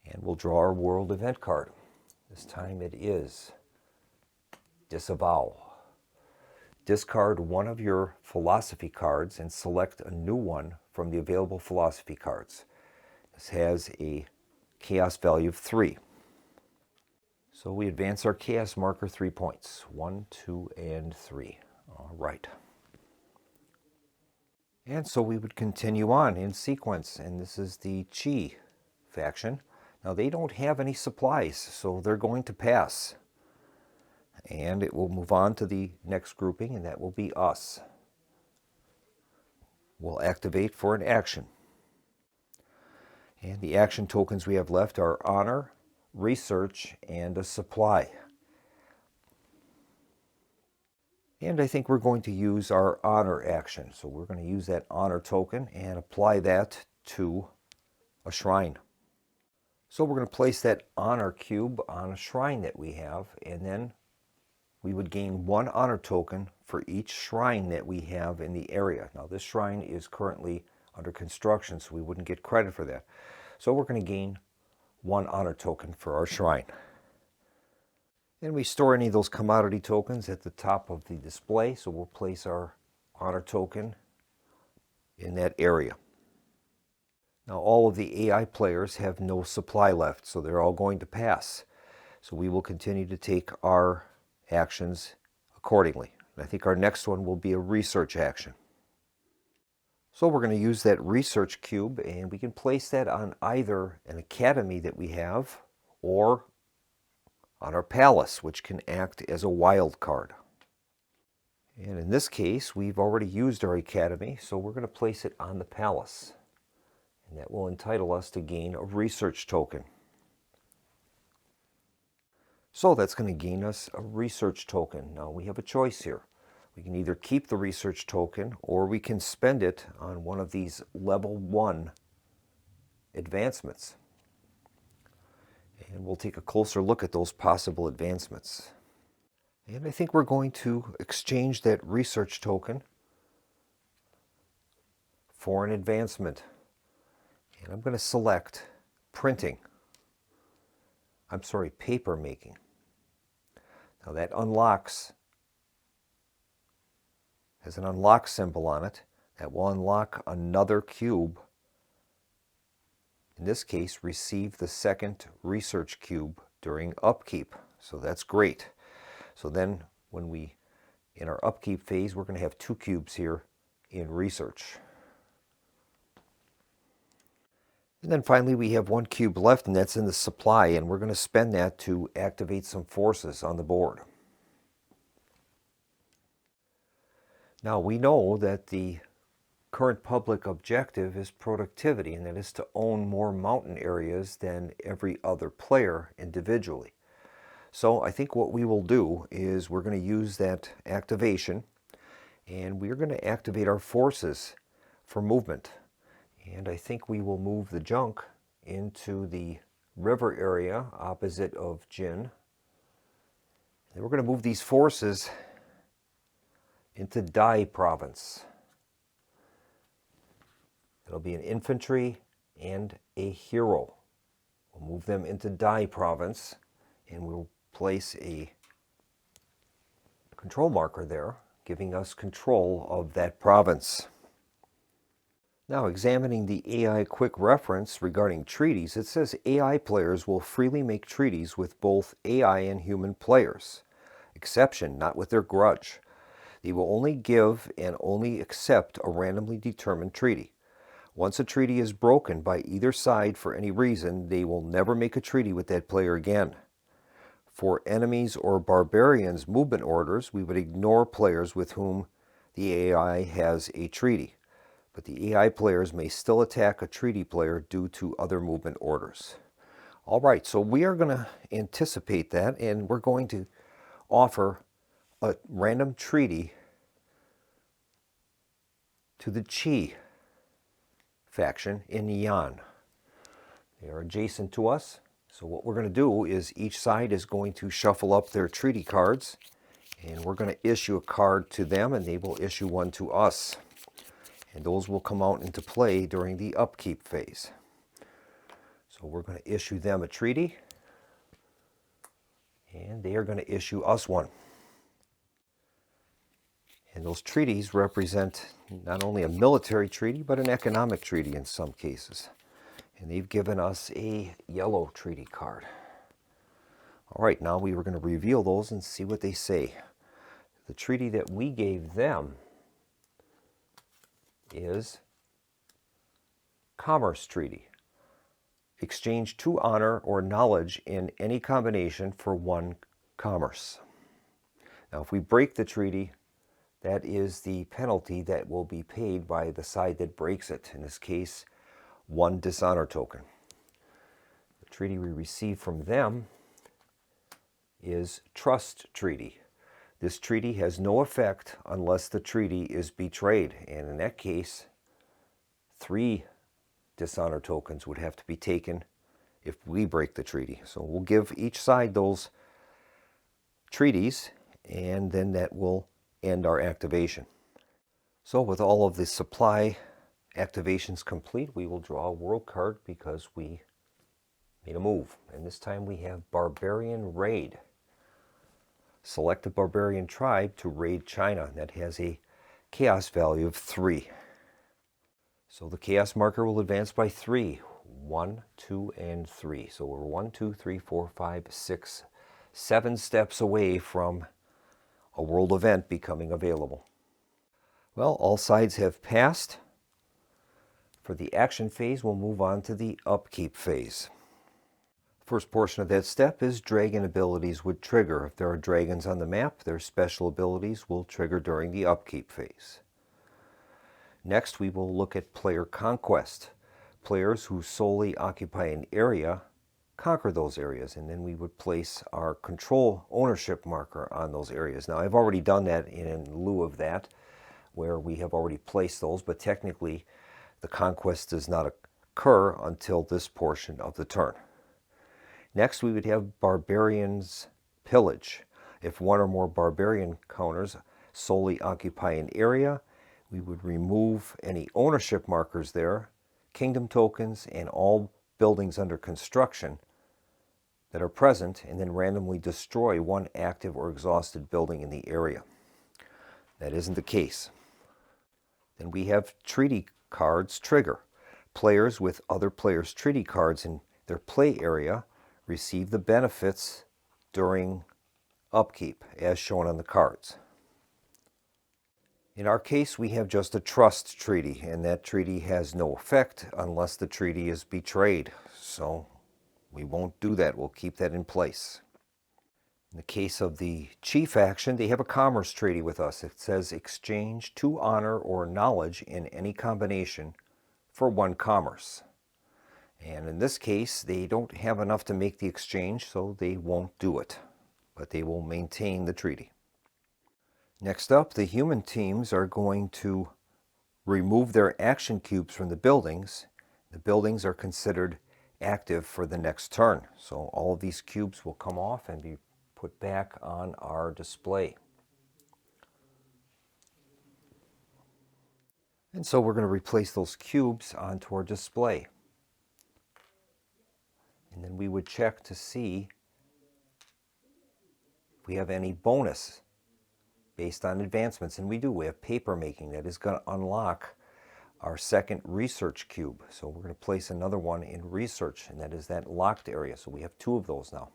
Speaker 2: And we'll draw our world event card. This time it is Disavow. Discard one of your philosophy cards and select a new one from the available philosophy cards. This has a chaos value of 3. So we advance our chaos marker 3 points. 1, 2, and 3. All right. And so we would continue on in sequence, and this is the Qi faction. Now they don't have any supplies, so they're going to pass. And it will move on to the next grouping, and that will be us. We'll activate for an action. And the action tokens we have left are honor, research, and a supply. And I think we're going to use our honor action. So we're going to use that honor token and apply that to a shrine. So we're going to place that honor cube on a shrine that we have, and then we would gain 1 honor token for each shrine that we have in the area. Now this shrine is currently under construction, so we wouldn't get credit for that. So we're going to gain 1 honor token for our shrine. And we store any of those commodity tokens at the top of the display, so we'll place our honor token in that area. Now all of the AI players have no supply left, so they're all going to pass. So we will continue to take our actions accordingly. And I think our next one will be a research action. So we're going to use that research cube, and we can place that on either an academy that we have or on our palace, which can act as a wild card. And in this case, we've already used our academy, so we're going to place it on the palace. And that will entitle us to gain a research token. So that's going to gain us a research token. Now we have a choice here. We can either keep the research token or we can spend it on one of these level 1 advancements. And we'll take a closer look at those possible advancements. And I think we're going to exchange that research token for an advancement. And I'm going to select printing. Paper making. Now that has an unlock symbol on it. That will unlock another cube. In this case, receive the second research cube during upkeep. So that's great. So then in our upkeep phase, we're going to have 2 cubes here in research. And then finally we have 1 cube left, and that's in the supply, and we're going to spend that to activate some forces on the board. Now we know that the current public objective is productivity, and that is to own more mountain areas than every other player individually. So I think what we will do is we're going to use that activation, and we're going to activate our forces for movement. And I think we will move the junk into the river area opposite of Jin. And we're going to move these forces into Dai province. It'll be an infantry and a hero. We'll move them into Dai province, and we'll place a control marker there, giving us control of that province. Now, examining the AI quick reference regarding treaties, it says AI players will freely make treaties with both AI and human players. Exception, not with their grudge. They will only give and only accept a randomly determined treaty. Once a treaty is broken by either side for any reason, they will never make a treaty with that player again. For enemies or barbarians' movement orders, we would ignore players with whom the AI has a treaty. But the AI players may still attack a treaty player due to other movement orders. All right, so we are going to anticipate that, and we're going to offer a random treaty to the Qi faction in Yan. They are adjacent to us, so what we're going to do is each side is going to shuffle up their treaty cards, and we're going to issue a card to them, and they will issue one to us. And those will come out into play during the upkeep phase. So we're going to issue them a treaty, and they are going to issue us one. And those treaties represent not only a military treaty, but an economic treaty in some cases. And they've given us a yellow treaty card. All right, now we were going to reveal those and see what they say. The treaty that we gave them is Commerce Treaty. Exchange 2 honor or knowledge in any combination for 1 commerce. Now, if we break the treaty, that is the penalty that will be paid by the side that breaks it. In this case, 1 dishonor token. The treaty we receive from them is Trust Treaty. This treaty has no effect unless the treaty is betrayed, and in that case, 3 dishonor tokens would have to be taken if we break the treaty. So we'll give each side those treaties, and then that will end our activation. So with all of the supply activations complete, we will draw a world card because we made a move. And this time we have Barbarian Raid. Select a barbarian tribe to raid China. That has a chaos value of 3. So the chaos marker will advance by 3. 1, 2, and 3. So we're 1, 2, 3, 4, 5, 6, 7 steps away from a world event becoming available. Well, all sides have passed. For the action phase, we'll move on to the upkeep phase. First portion of that step is dragon abilities would trigger. If there are dragons on the map, their special abilities will trigger during the upkeep phase. Next, we will look at player conquest. Players who solely occupy an area conquer those areas, and then we would place our control ownership marker on those areas. Now, I've already done that in lieu of that, where we have already placed those, but technically the conquest does not occur until this portion of the turn. Next, we would have barbarians pillage. If one or more barbarian counters solely occupy an area, we would remove any ownership markers there, kingdom tokens, and all buildings under construction that are present, and then randomly destroy one active or exhausted building in the area. That isn't the case. Then we have treaty cards trigger. Players with other players' treaty cards in their play area receive the benefits during upkeep, as shown on the cards. In our case, we have just a trust treaty, and that treaty has no effect unless the treaty is betrayed. So we won't do that. We'll keep that in place. In the case of the chief action, they have a commerce treaty with us. It says exchange 2 honor or knowledge in any combination for 1 commerce. And in this case, they don't have enough to make the exchange, so they won't do it. But they will maintain the treaty. Next up, the human teams are going to remove their action cubes from the buildings. The buildings are considered active for the next turn. So all of these cubes will come off and be put back on our display. And so we're going to replace those cubes onto our display. And then we would check to see if we have any bonus based on advancements. And we do. We have paper making that is going to unlock our second research cube. So we're going to place another one in research, and that is that locked area. So we have 2 of those now.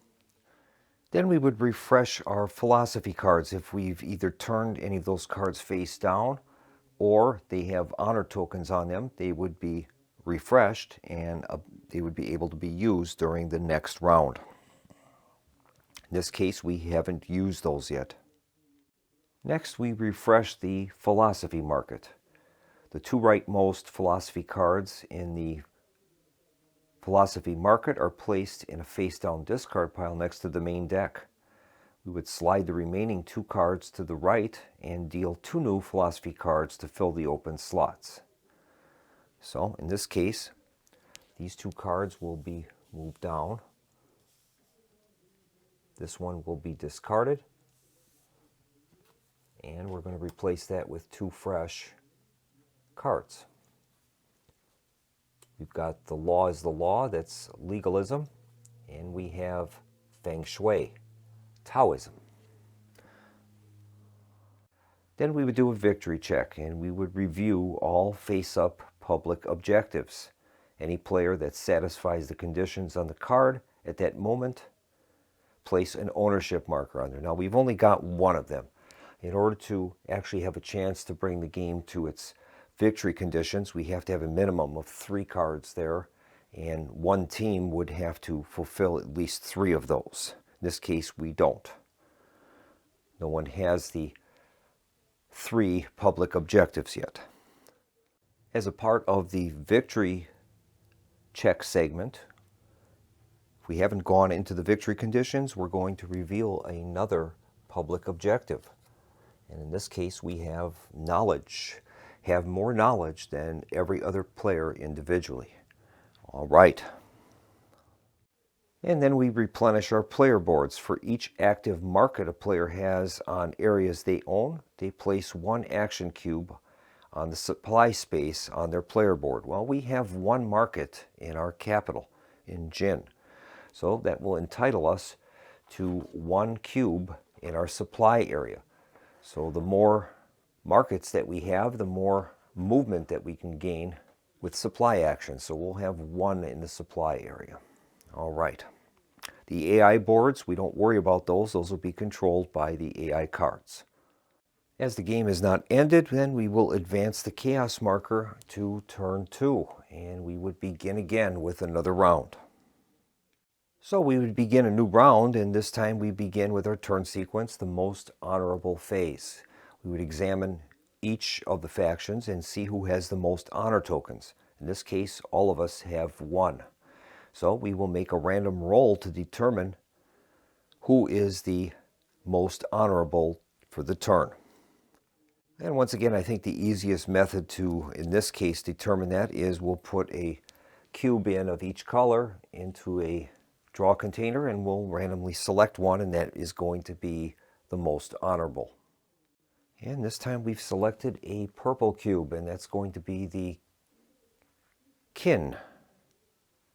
Speaker 2: Then we would refresh our philosophy cards. If we've either turned any of those cards face down or they have honor tokens on them, they would be refreshed and they would be able to be used during the next round. In this case, we haven't used those yet. Next, we refresh the philosophy market. The 2 rightmost philosophy cards in the philosophy market are placed in a face-down discard pile next to the main deck. We would slide the remaining 2 cards to the right and deal 2 new philosophy cards to fill the open slots. So in this case, these 2 cards will be moved down. This one will be discarded. And we're going to replace that with 2 fresh cards. We've got the law is the law, that's legalism. And we have feng shui, Taoism. Then we would do a victory check, and we would review all face-up public objectives. Any player that satisfies the conditions on the card at that moment, place an ownership marker on there. Now, we've only got 1 of them. In order to actually have a chance to bring the game to its victory conditions, we have to have a minimum of 3 cards there, and 1 team would have to fulfill at least 3 of those. In this case, we don't. No one has the 3 public objectives yet. As a part of the victory check segment, if we haven't gone into the victory conditions, we're going to reveal another public objective. And in this case, we have knowledge. Have more knowledge than every other player individually. All right. And then we replenish our player boards. For each active market a player has on areas they own, they place 1 action cube on the supply space on their player board. Well, we have 1 market in our capital, in Jin. So that will entitle us to 1 cube in our supply area. So the more markets that we have, the more movement that we can gain with supply action. So we'll have 1 in the supply area. All right. The AI boards, we don't worry about those. Those will be controlled by the AI cards. As the game is not ended, then we will advance the chaos marker to turn 2, and we would begin again with another round. So we would begin a new round, and this time we begin with our turn sequence, the most honorable phase. We would examine each of the factions and see who has the most honor tokens. In this case, all of us have 1. So we will make a random roll to determine who is the most honorable for the turn. And once again, I think the easiest method to, in this case, determine that is we'll put a cube in of each color into a draw container, and we'll randomly select one, and that is going to be the most honorable. And this time we've selected a purple cube, and that's going to be the kin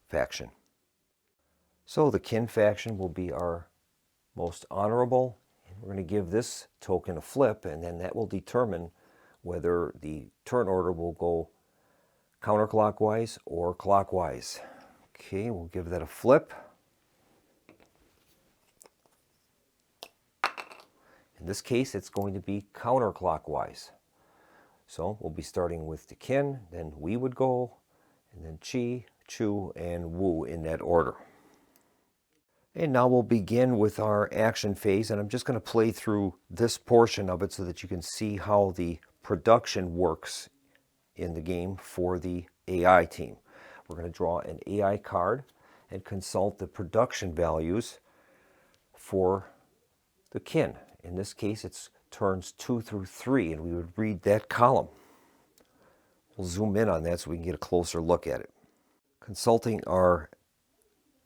Speaker 2: faction. So the kin faction will be our most honorable. We're going to give this token a flip, and then that will determine whether the turn order will go counterclockwise or clockwise. Okay, we'll give that a flip. In this case, it's going to be counterclockwise. So we'll be starting with the kin, then we would go, and then chi, chu, and wu in that order. And now we'll begin with our action phase, and I'm just going to play through this portion of it so that you can see how the production works in the game for the AI team. We're going to draw an AI card and consult the production values for the kin. In this case, it's turns 2 through 3, and we would read that column. We'll zoom in on that so we can get a closer look at it. Consulting our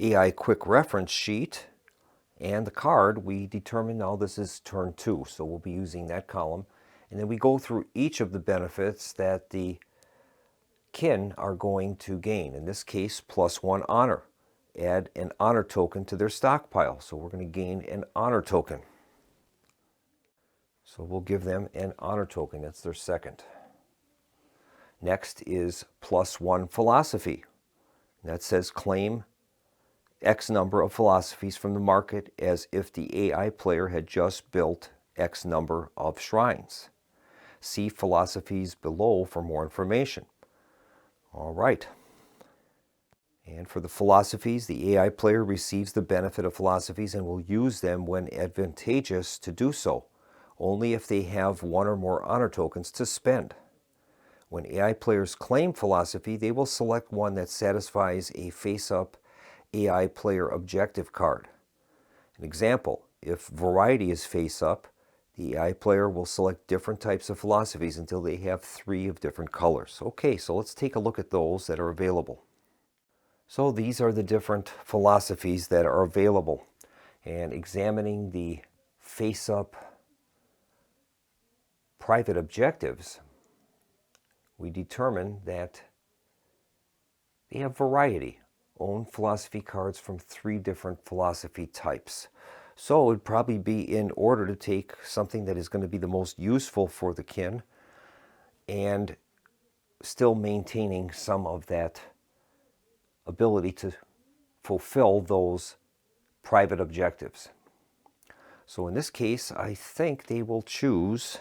Speaker 2: AI quick reference sheet and the card, we determine now this is turn 2, so we'll be using that column. And then we go through each of the benefits that the kin are going to gain. In this case, +1 honor. Add an honor token to their stockpile, so we're going to gain an honor token. So we'll give them an honor token, that's their second. Next is +1 philosophy. That says claim X number of philosophies from the market as if the AI player had just built X number of shrines. See philosophies below for more information. All right. And for the philosophies, the AI player receives the benefit of philosophies and will use them when advantageous to do so, only if they have 1 or more honor tokens to spend. When AI players claim philosophy, they will select one that satisfies a face-up AI player objective card. An example, if variety is face-up, the AI player will select different types of philosophies until they have 3 of different colors. Okay, so let's take a look at those that are available. So these are the different philosophies that are available. And examining the face-up private objectives, we determine that they have variety. Own philosophy cards from 3 different philosophy types. So it would probably be in order to take something that is going to be the most useful for the kin and still maintaining some of that ability to fulfill those private objectives. So in this case, I think they will choose,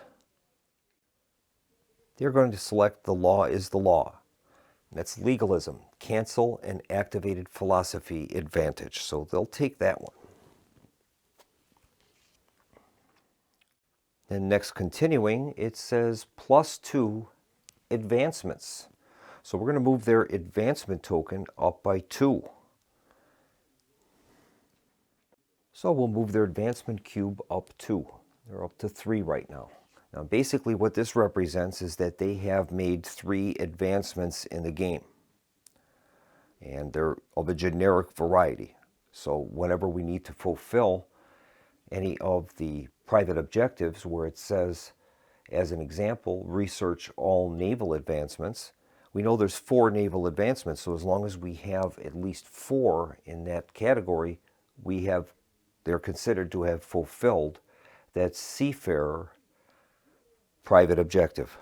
Speaker 2: they're going to select the law is the law. That's legalism, cancel an activated philosophy advantage. So they'll take that one. Then next, continuing, it says +2 advancements. So we're going to move their advancement token up by 2. So we'll move their advancement cube up 2. They're up to 3 right now. Now basically what this represents is that they have made 3 advancements in the game. And they're of a generic variety. So whenever we need to fulfill any of the private objectives where it says, as an example, research all naval advancements, we know there's 4 naval advancements. So as long as we have at least 4 in that category, they're considered to have fulfilled that seafarer private objective.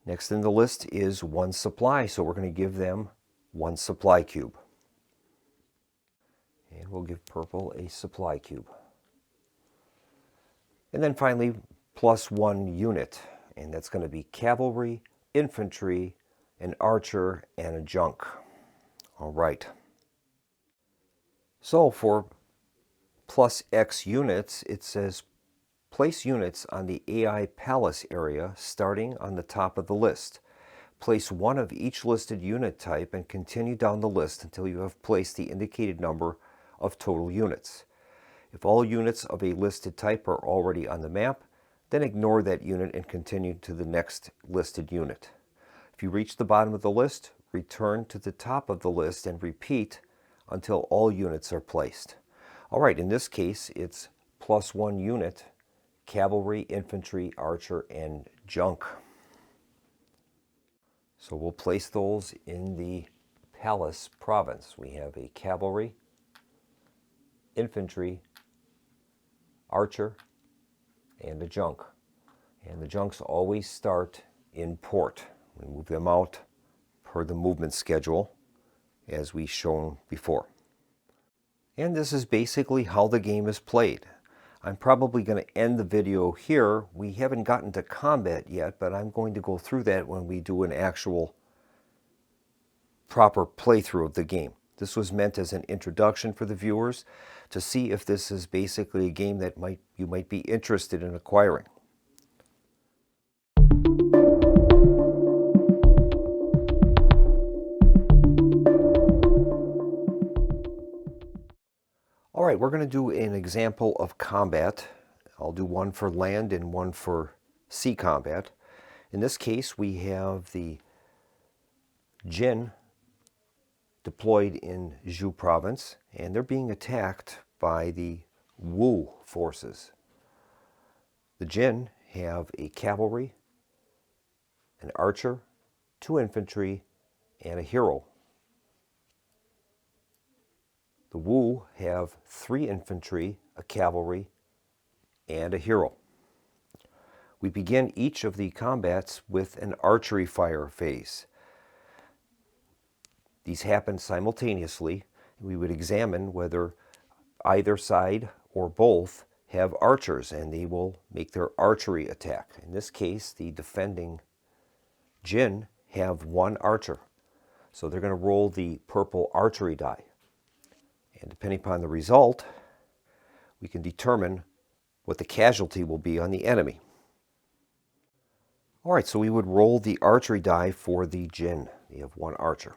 Speaker 2: Next in the list is one supply, so we're going to give them one supply cube. And we'll give purple a supply cube. And then finally, plus one unit, and that's going to be cavalry, infantry, an archer, and a junk. All right. So for plus X units, it says place units on the AI Palace area starting on the top of the list. Place one of each listed unit type and continue down the list until you have placed the indicated number of total units. If all units of a listed type are already on the map, then ignore that unit and continue to the next listed unit. If you reach the bottom of the list, return to the top of the list and repeat until all units are placed. All right, in this case, it's plus one unit, cavalry, infantry, archer, and junk. So we'll place those in the Palace province. We have a cavalry, infantry, archer, and a junk. And the junks always start in port. We move them out per the movement schedule as we shown before. And this is basically how the game is played. I'm probably going to end the video here. We haven't gotten to combat yet, but I'm going to go through that when we do an actual proper playthrough of the game. This was meant as an introduction for the viewers to see if this is basically a game that you might be interested in acquiring. All right, we're going to do an example of combat. I'll do one for land and one for sea combat. In this case, we have the Jin deployed in Zhou province, and they're being attacked by the Wu forces. The Jin have a cavalry, an archer, 2 infantry, and a hero. The Wu have 3 infantry, a cavalry, and a hero. We begin each of the combats with an archery fire phase. These happen simultaneously. We would examine whether either side or both have archers, and they will make their archery attack. In this case, the defending Jin have 1 archer. So they're going to roll the purple archery die. And depending upon the result, we can determine what the casualty will be on the enemy. All right, so we would roll the archery die for the Jin. They have 1 archer.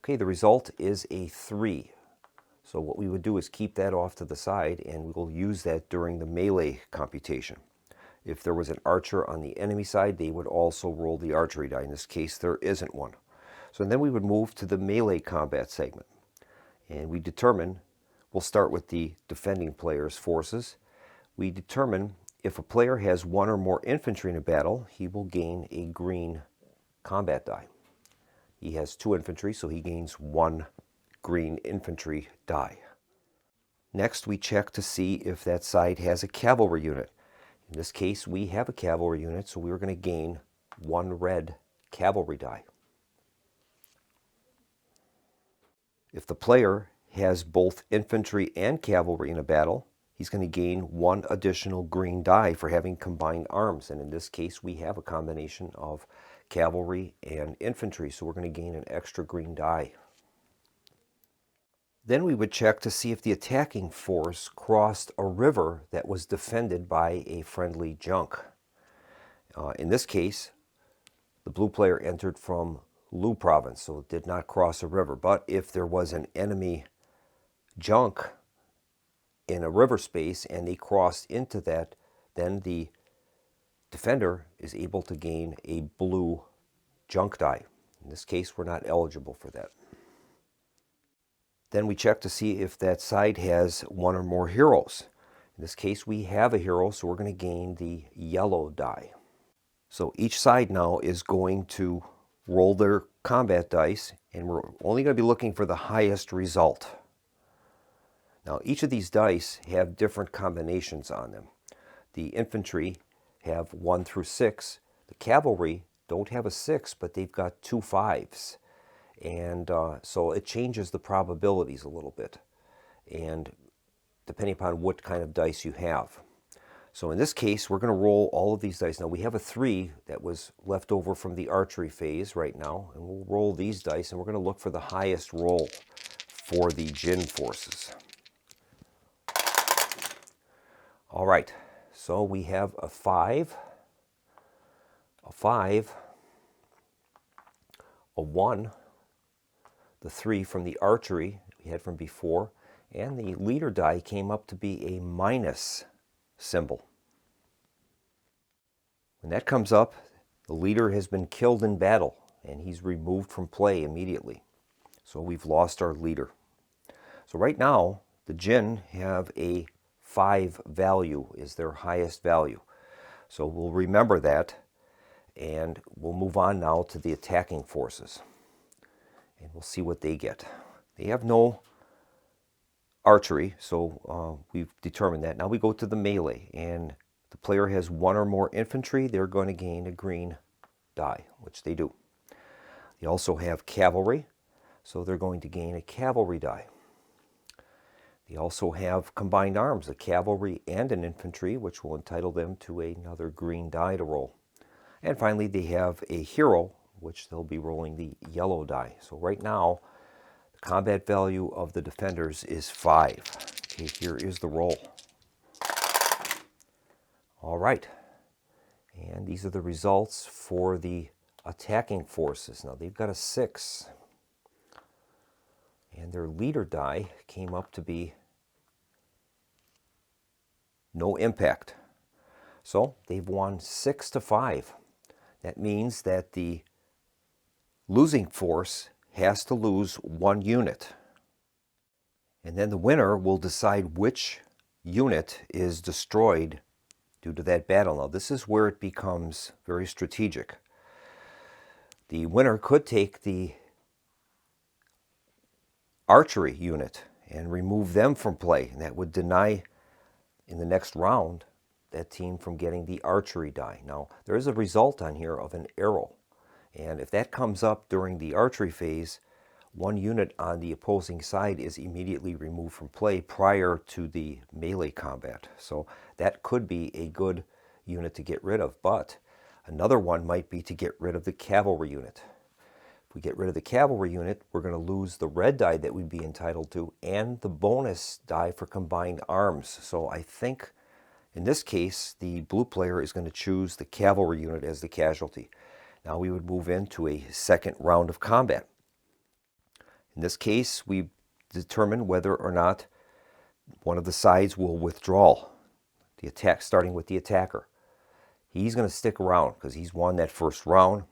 Speaker 2: Okay, the result is a 3. So what we would do is keep that off to the side, and we'll use that during the melee computation. If there was an archer on the enemy side, they would also roll the archery die. In this case, there isn't one. So then we would move to the melee combat segment. And we determine, we'll start with the defending player's forces. We determine if a player has 1 or more infantry in a battle, he will gain a green combat die. He has 2 infantry, so he gains 1 green infantry die. Next, we check to see if that side has a cavalry unit. In this case, we have a cavalry unit, so we're going to gain 1 red cavalry die. If the player has both infantry and cavalry in a battle, he's going to gain 1 additional green die for having combined arms. And in this case, we have a combination of cavalry and infantry, so we're going to gain an extra green die. Then we would check to see if the attacking force crossed a river that was defended by a friendly junk. In this case, the blue player entered from Lu province, so it did not cross a river. But if there was an enemy junk in a river space and they crossed into that, then the defender is able to gain a blue junk die. In this case, we're not eligible for that. Then we check to see if that side has 1 or more heroes. In this case, we have a hero, so we're going to gain the yellow die. So each side now is going to roll their combat dice, and we're only going to be looking for the highest result. Now, each of these dice have different combinations on them. The infantry have 1 through 6. The cavalry don't have a 6, but they've got 2 5s. And so it changes the probabilities a little bit, and depending upon what kind of dice you have. So in this case, we're going to roll all of these dice. Now, we have a 3 that was left over from the archery phase right now, and we'll roll these dice, and we're going to look for the highest roll for the Jin forces. All right, so we have a 5, a 1, the 3 from the archery we had from before, and the leader die came up to be a minus symbol. When that comes up, the leader has been killed in battle, and he's removed from play immediately. So we've lost our leader. So right now, the Jin have a 5 value is their highest value. So we'll remember that, and we'll move on now to the attacking forces. And we'll see what they get. They have no archery, so we've determined that. Now we go to the melee, and the player has 1 or more infantry. They're going to gain a green die, which they do. They also have cavalry, so they're going to gain a cavalry die. They also have combined arms, a cavalry and an infantry, which will entitle them to another green die to roll. And finally, they have a hero, which they'll be rolling the yellow die. So right now, the combat value of the defenders is 5. Okay, here is the roll. All right, and these are the results for the attacking forces. Now they've got a 6, and their leader die came up to be no impact. So they've won 6-5. That means that the losing force has to lose 1 unit. And then the winner will decide which unit is destroyed due to that battle. Now this is where it becomes very strategic. The winner could take the archery unit and remove them from play, and that would deny in the next round that team from getting the archery die. Now there is a result on here of an arrow, and if that comes up during the archery phase, 1 unit on the opposing side is immediately removed from play prior to the melee combat. So that could be a good unit to get rid of, but another one might be to get rid of the cavalry unit. If we get rid of the cavalry unit, we're going to lose the red die that we'd be entitled to and the bonus die for combined arms. So I think in this case, the blue player is going to choose the cavalry unit as the casualty. Now we would move into a second round of combat. In this case, we determine whether or not one of the sides will withdraw the attack, starting with the attacker. He's going to stick around because he's won that first round.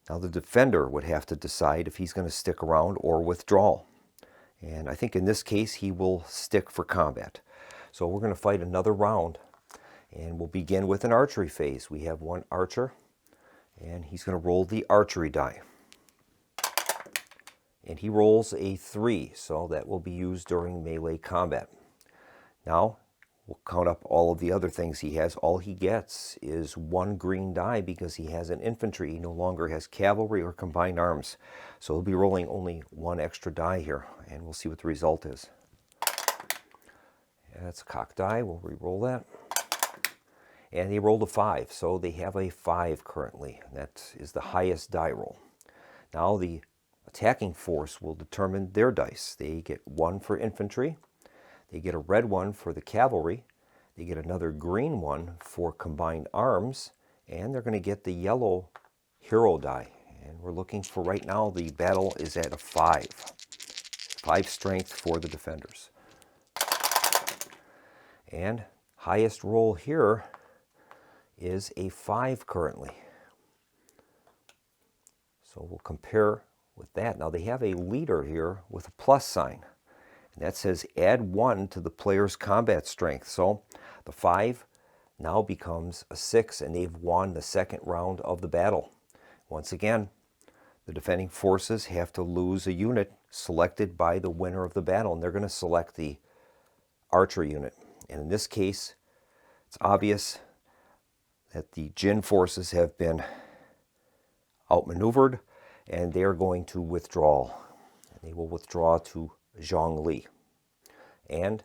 Speaker 2: Now the defender would have to decide if he's going to stick around or withdraw. And I think in this case, he will stick for combat. So we're going to fight another round, and we'll begin with an archery phase. We have 1 archer, and he's going to roll the archery die. And he rolls a 3, so that will be used during melee combat. Now, we'll count up all of the other things he has. All he gets is 1 green die because he has an infantry. He no longer has cavalry or combined arms. So he'll be rolling only 1 extra die here, and we'll see what the result is. That's a cock die. We'll re-roll that. And they rolled a 5, so they have a 5 currently. That is the highest die roll. Now the attacking force will determine their dice. They get 1 for infantry. They get a red one for the cavalry. They get another green one for combined arms. And they're going to get the yellow hero die. And we're looking for, right now, the battle is at a 5. 5 strength for the defenders. And highest roll here is a 5 currently. So we'll compare with that. Now they have a leader here with a plus sign. And that says add 1 to the player's combat strength. So the 5 now becomes a 6, and they've won the second round of the battle. Once again, the defending forces have to lose a unit selected by the winner of the battle, and they're going to select the archery unit. And in this case, it's obvious that the Jin forces have been outmaneuvered and they are going to withdraw. And they will withdraw to Zhongli. And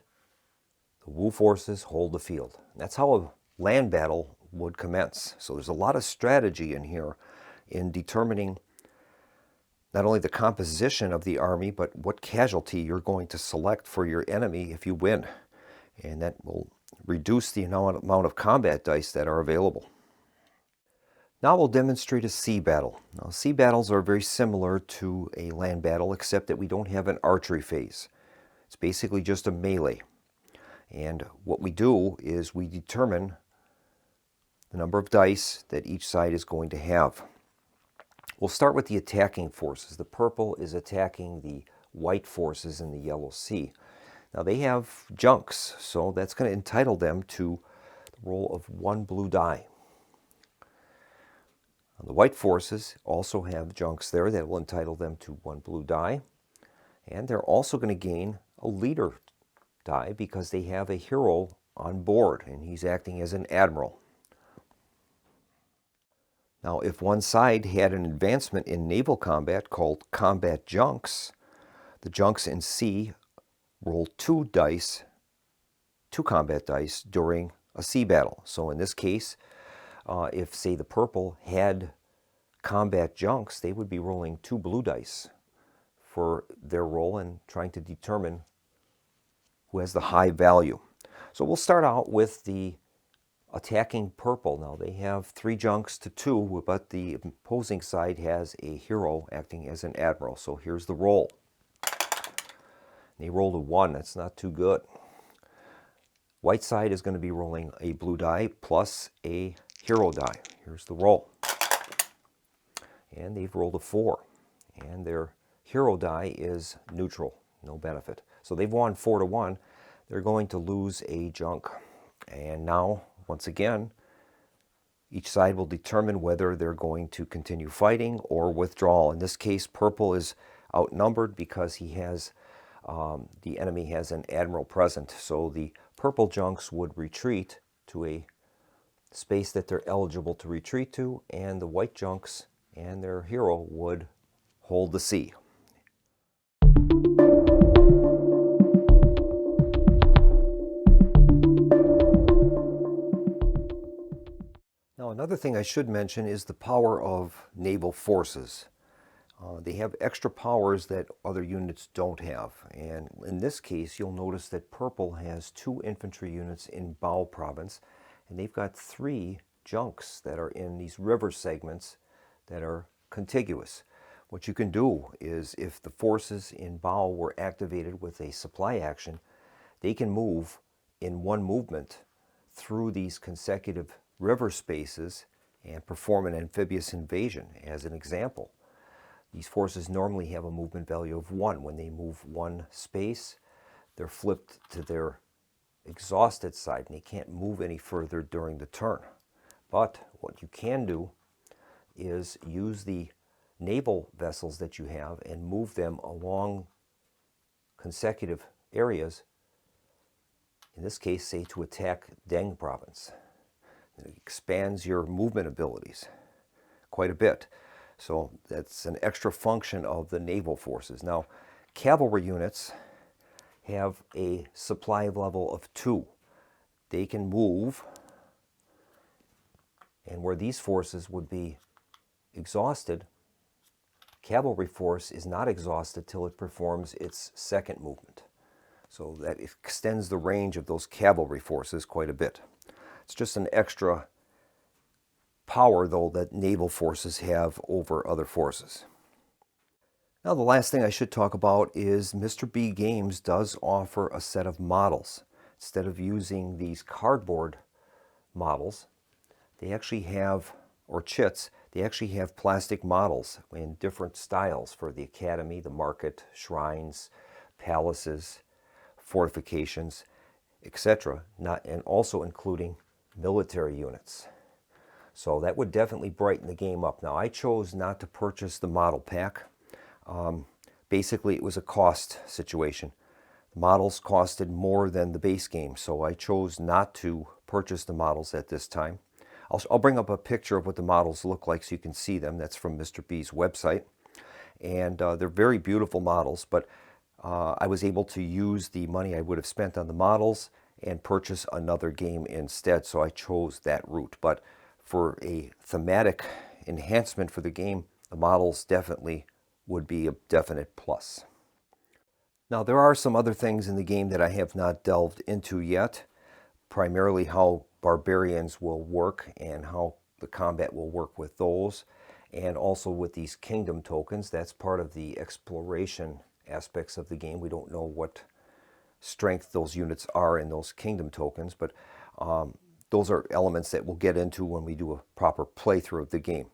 Speaker 2: the Wu forces hold the field. And that's how a land battle would commence. So there's a lot of strategy in here in determining not only the composition of the army, but what casualty you're going to select for your enemy if you win. And that will reduce the amount of combat dice that are available. Now we'll demonstrate a sea battle. Now, sea battles are very similar to a land battle, except that we don't have an archery phase. It's basically just a melee. And what we do is we determine the number of dice that each side is going to have. We'll start with the attacking forces. The purple is attacking the white forces in the Yellow Sea. Now they have junks, so that's going to entitle them to the roll of 1 blue die. The white forces also have junks there that will entitle them to 1 blue die. And they're also going to gain a leader die because they have a hero on board, and he's acting as an admiral. Now, if one side had an advancement in naval combat called combat junks, the junks in sea roll 2 dice, 2 combat dice during a sea battle. So in this case, if, say, the purple had combat junks, they would be rolling 2 blue dice for their role in trying to determine who has the high value. So we'll start out with the attacking purple. Now they have 3 junks to 2, but the opposing side has a hero acting as an admiral. So here's the roll. They rolled a 1. That's not too good. White side is going to be rolling a blue die plus a hero die. Here's the roll. And they've rolled a 4. And their hero die is neutral, no benefit. So they've won 4-1. They're going to lose a junk. And now, once again, each side will determine whether they're going to continue fighting or withdraw. In this case, purple is outnumbered because he has the enemy has an admiral present. So the purple junks would retreat to a space that they're eligible to retreat to, and the white junks and their hero would hold the sea. Now, another thing I should mention is the power of naval forces. They have extra powers that other units don't have. And in this case, you'll notice that purple has 2 infantry units in Bao province, and they've got 3 junks that are in these river segments that are contiguous. What you can do is, if the forces in Bao were activated with a supply action, they can move in one movement through these consecutive river spaces and perform an amphibious invasion. As an example, these forces normally have a movement value of 1. When they move 1 space, they're flipped to their exhausted side and they can't move any further during the turn. But what you can do is use the naval vessels that you have and move them along consecutive areas, in this case, say, to attack Deng province. It expands your movement abilities quite a bit. So that's an extra function of the naval forces. Now, cavalry units have a supply level of 2. They can move, and where these forces would be exhausted, cavalry force is not exhausted till it performs its second movement. So that extends the range of those cavalry forces quite a bit. It's just an extra power, though, that naval forces have over other forces. Now, the last thing I should talk about is Mr. B Games does offer a set of models. Instead of using these cardboard models, they actually have, or chits, they actually have plastic models in different styles for the academy, the market, shrines, palaces, fortifications, etc., and also including military units. So that would definitely brighten the game up. Now, I chose not to purchase the model pack. Basically, it was a cost situation. The models costed more than the base game, so I chose not to purchase the models at this time. I'll bring up a picture of what the models look like so you can see them. That's from Mr. B's website. And they're very beautiful models, but I was able to use the money I would have spent on the models and purchase another game instead, so I chose that route. But for a thematic enhancement for the game, the models definitely would be a definite plus. Now, there are some other things in the game that I have not delved into yet, primarily how barbarians will work and how the combat will work with those, and also with these kingdom tokens. That's part of the exploration aspects of the game. We don't know what strength those units are in those kingdom tokens, but those are elements that we'll get into when we do a proper playthrough of the game.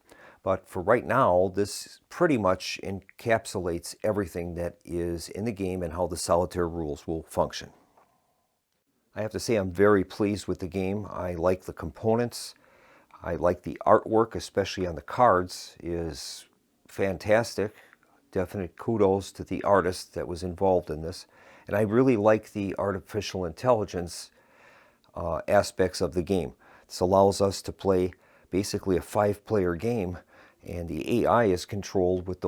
Speaker 2: But for right now, this pretty much encapsulates everything that is in the game and how the solitaire rules will function. I have to say I'm very pleased with the game. I like the components. I like the artwork, especially on the cards, is fantastic. Definite kudos to the artist that was involved in this. And I really like the artificial intelligence aspects of the game. This allows us to play basically a 5-player game, and the AI is controlled with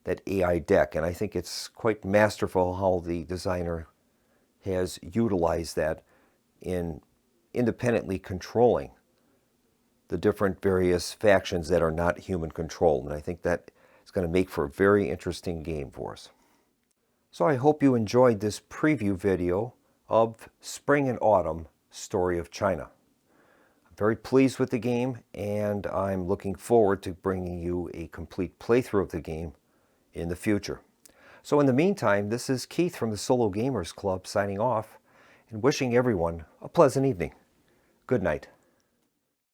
Speaker 2: that AI deck. And I think it's quite masterful how the designer has utilized that in independently controlling the different various factions that are not human controlled. And I think that is going to make for a very interesting game for us. So I hope you enjoyed this preview video of Spring and Autumn Story of China. I'm very pleased with the game, and I'm looking forward to bringing you a complete playthrough of the game in the future. So in the meantime, this is Keith from the Solo Gamers Club signing off and wishing everyone a pleasant evening. Good night.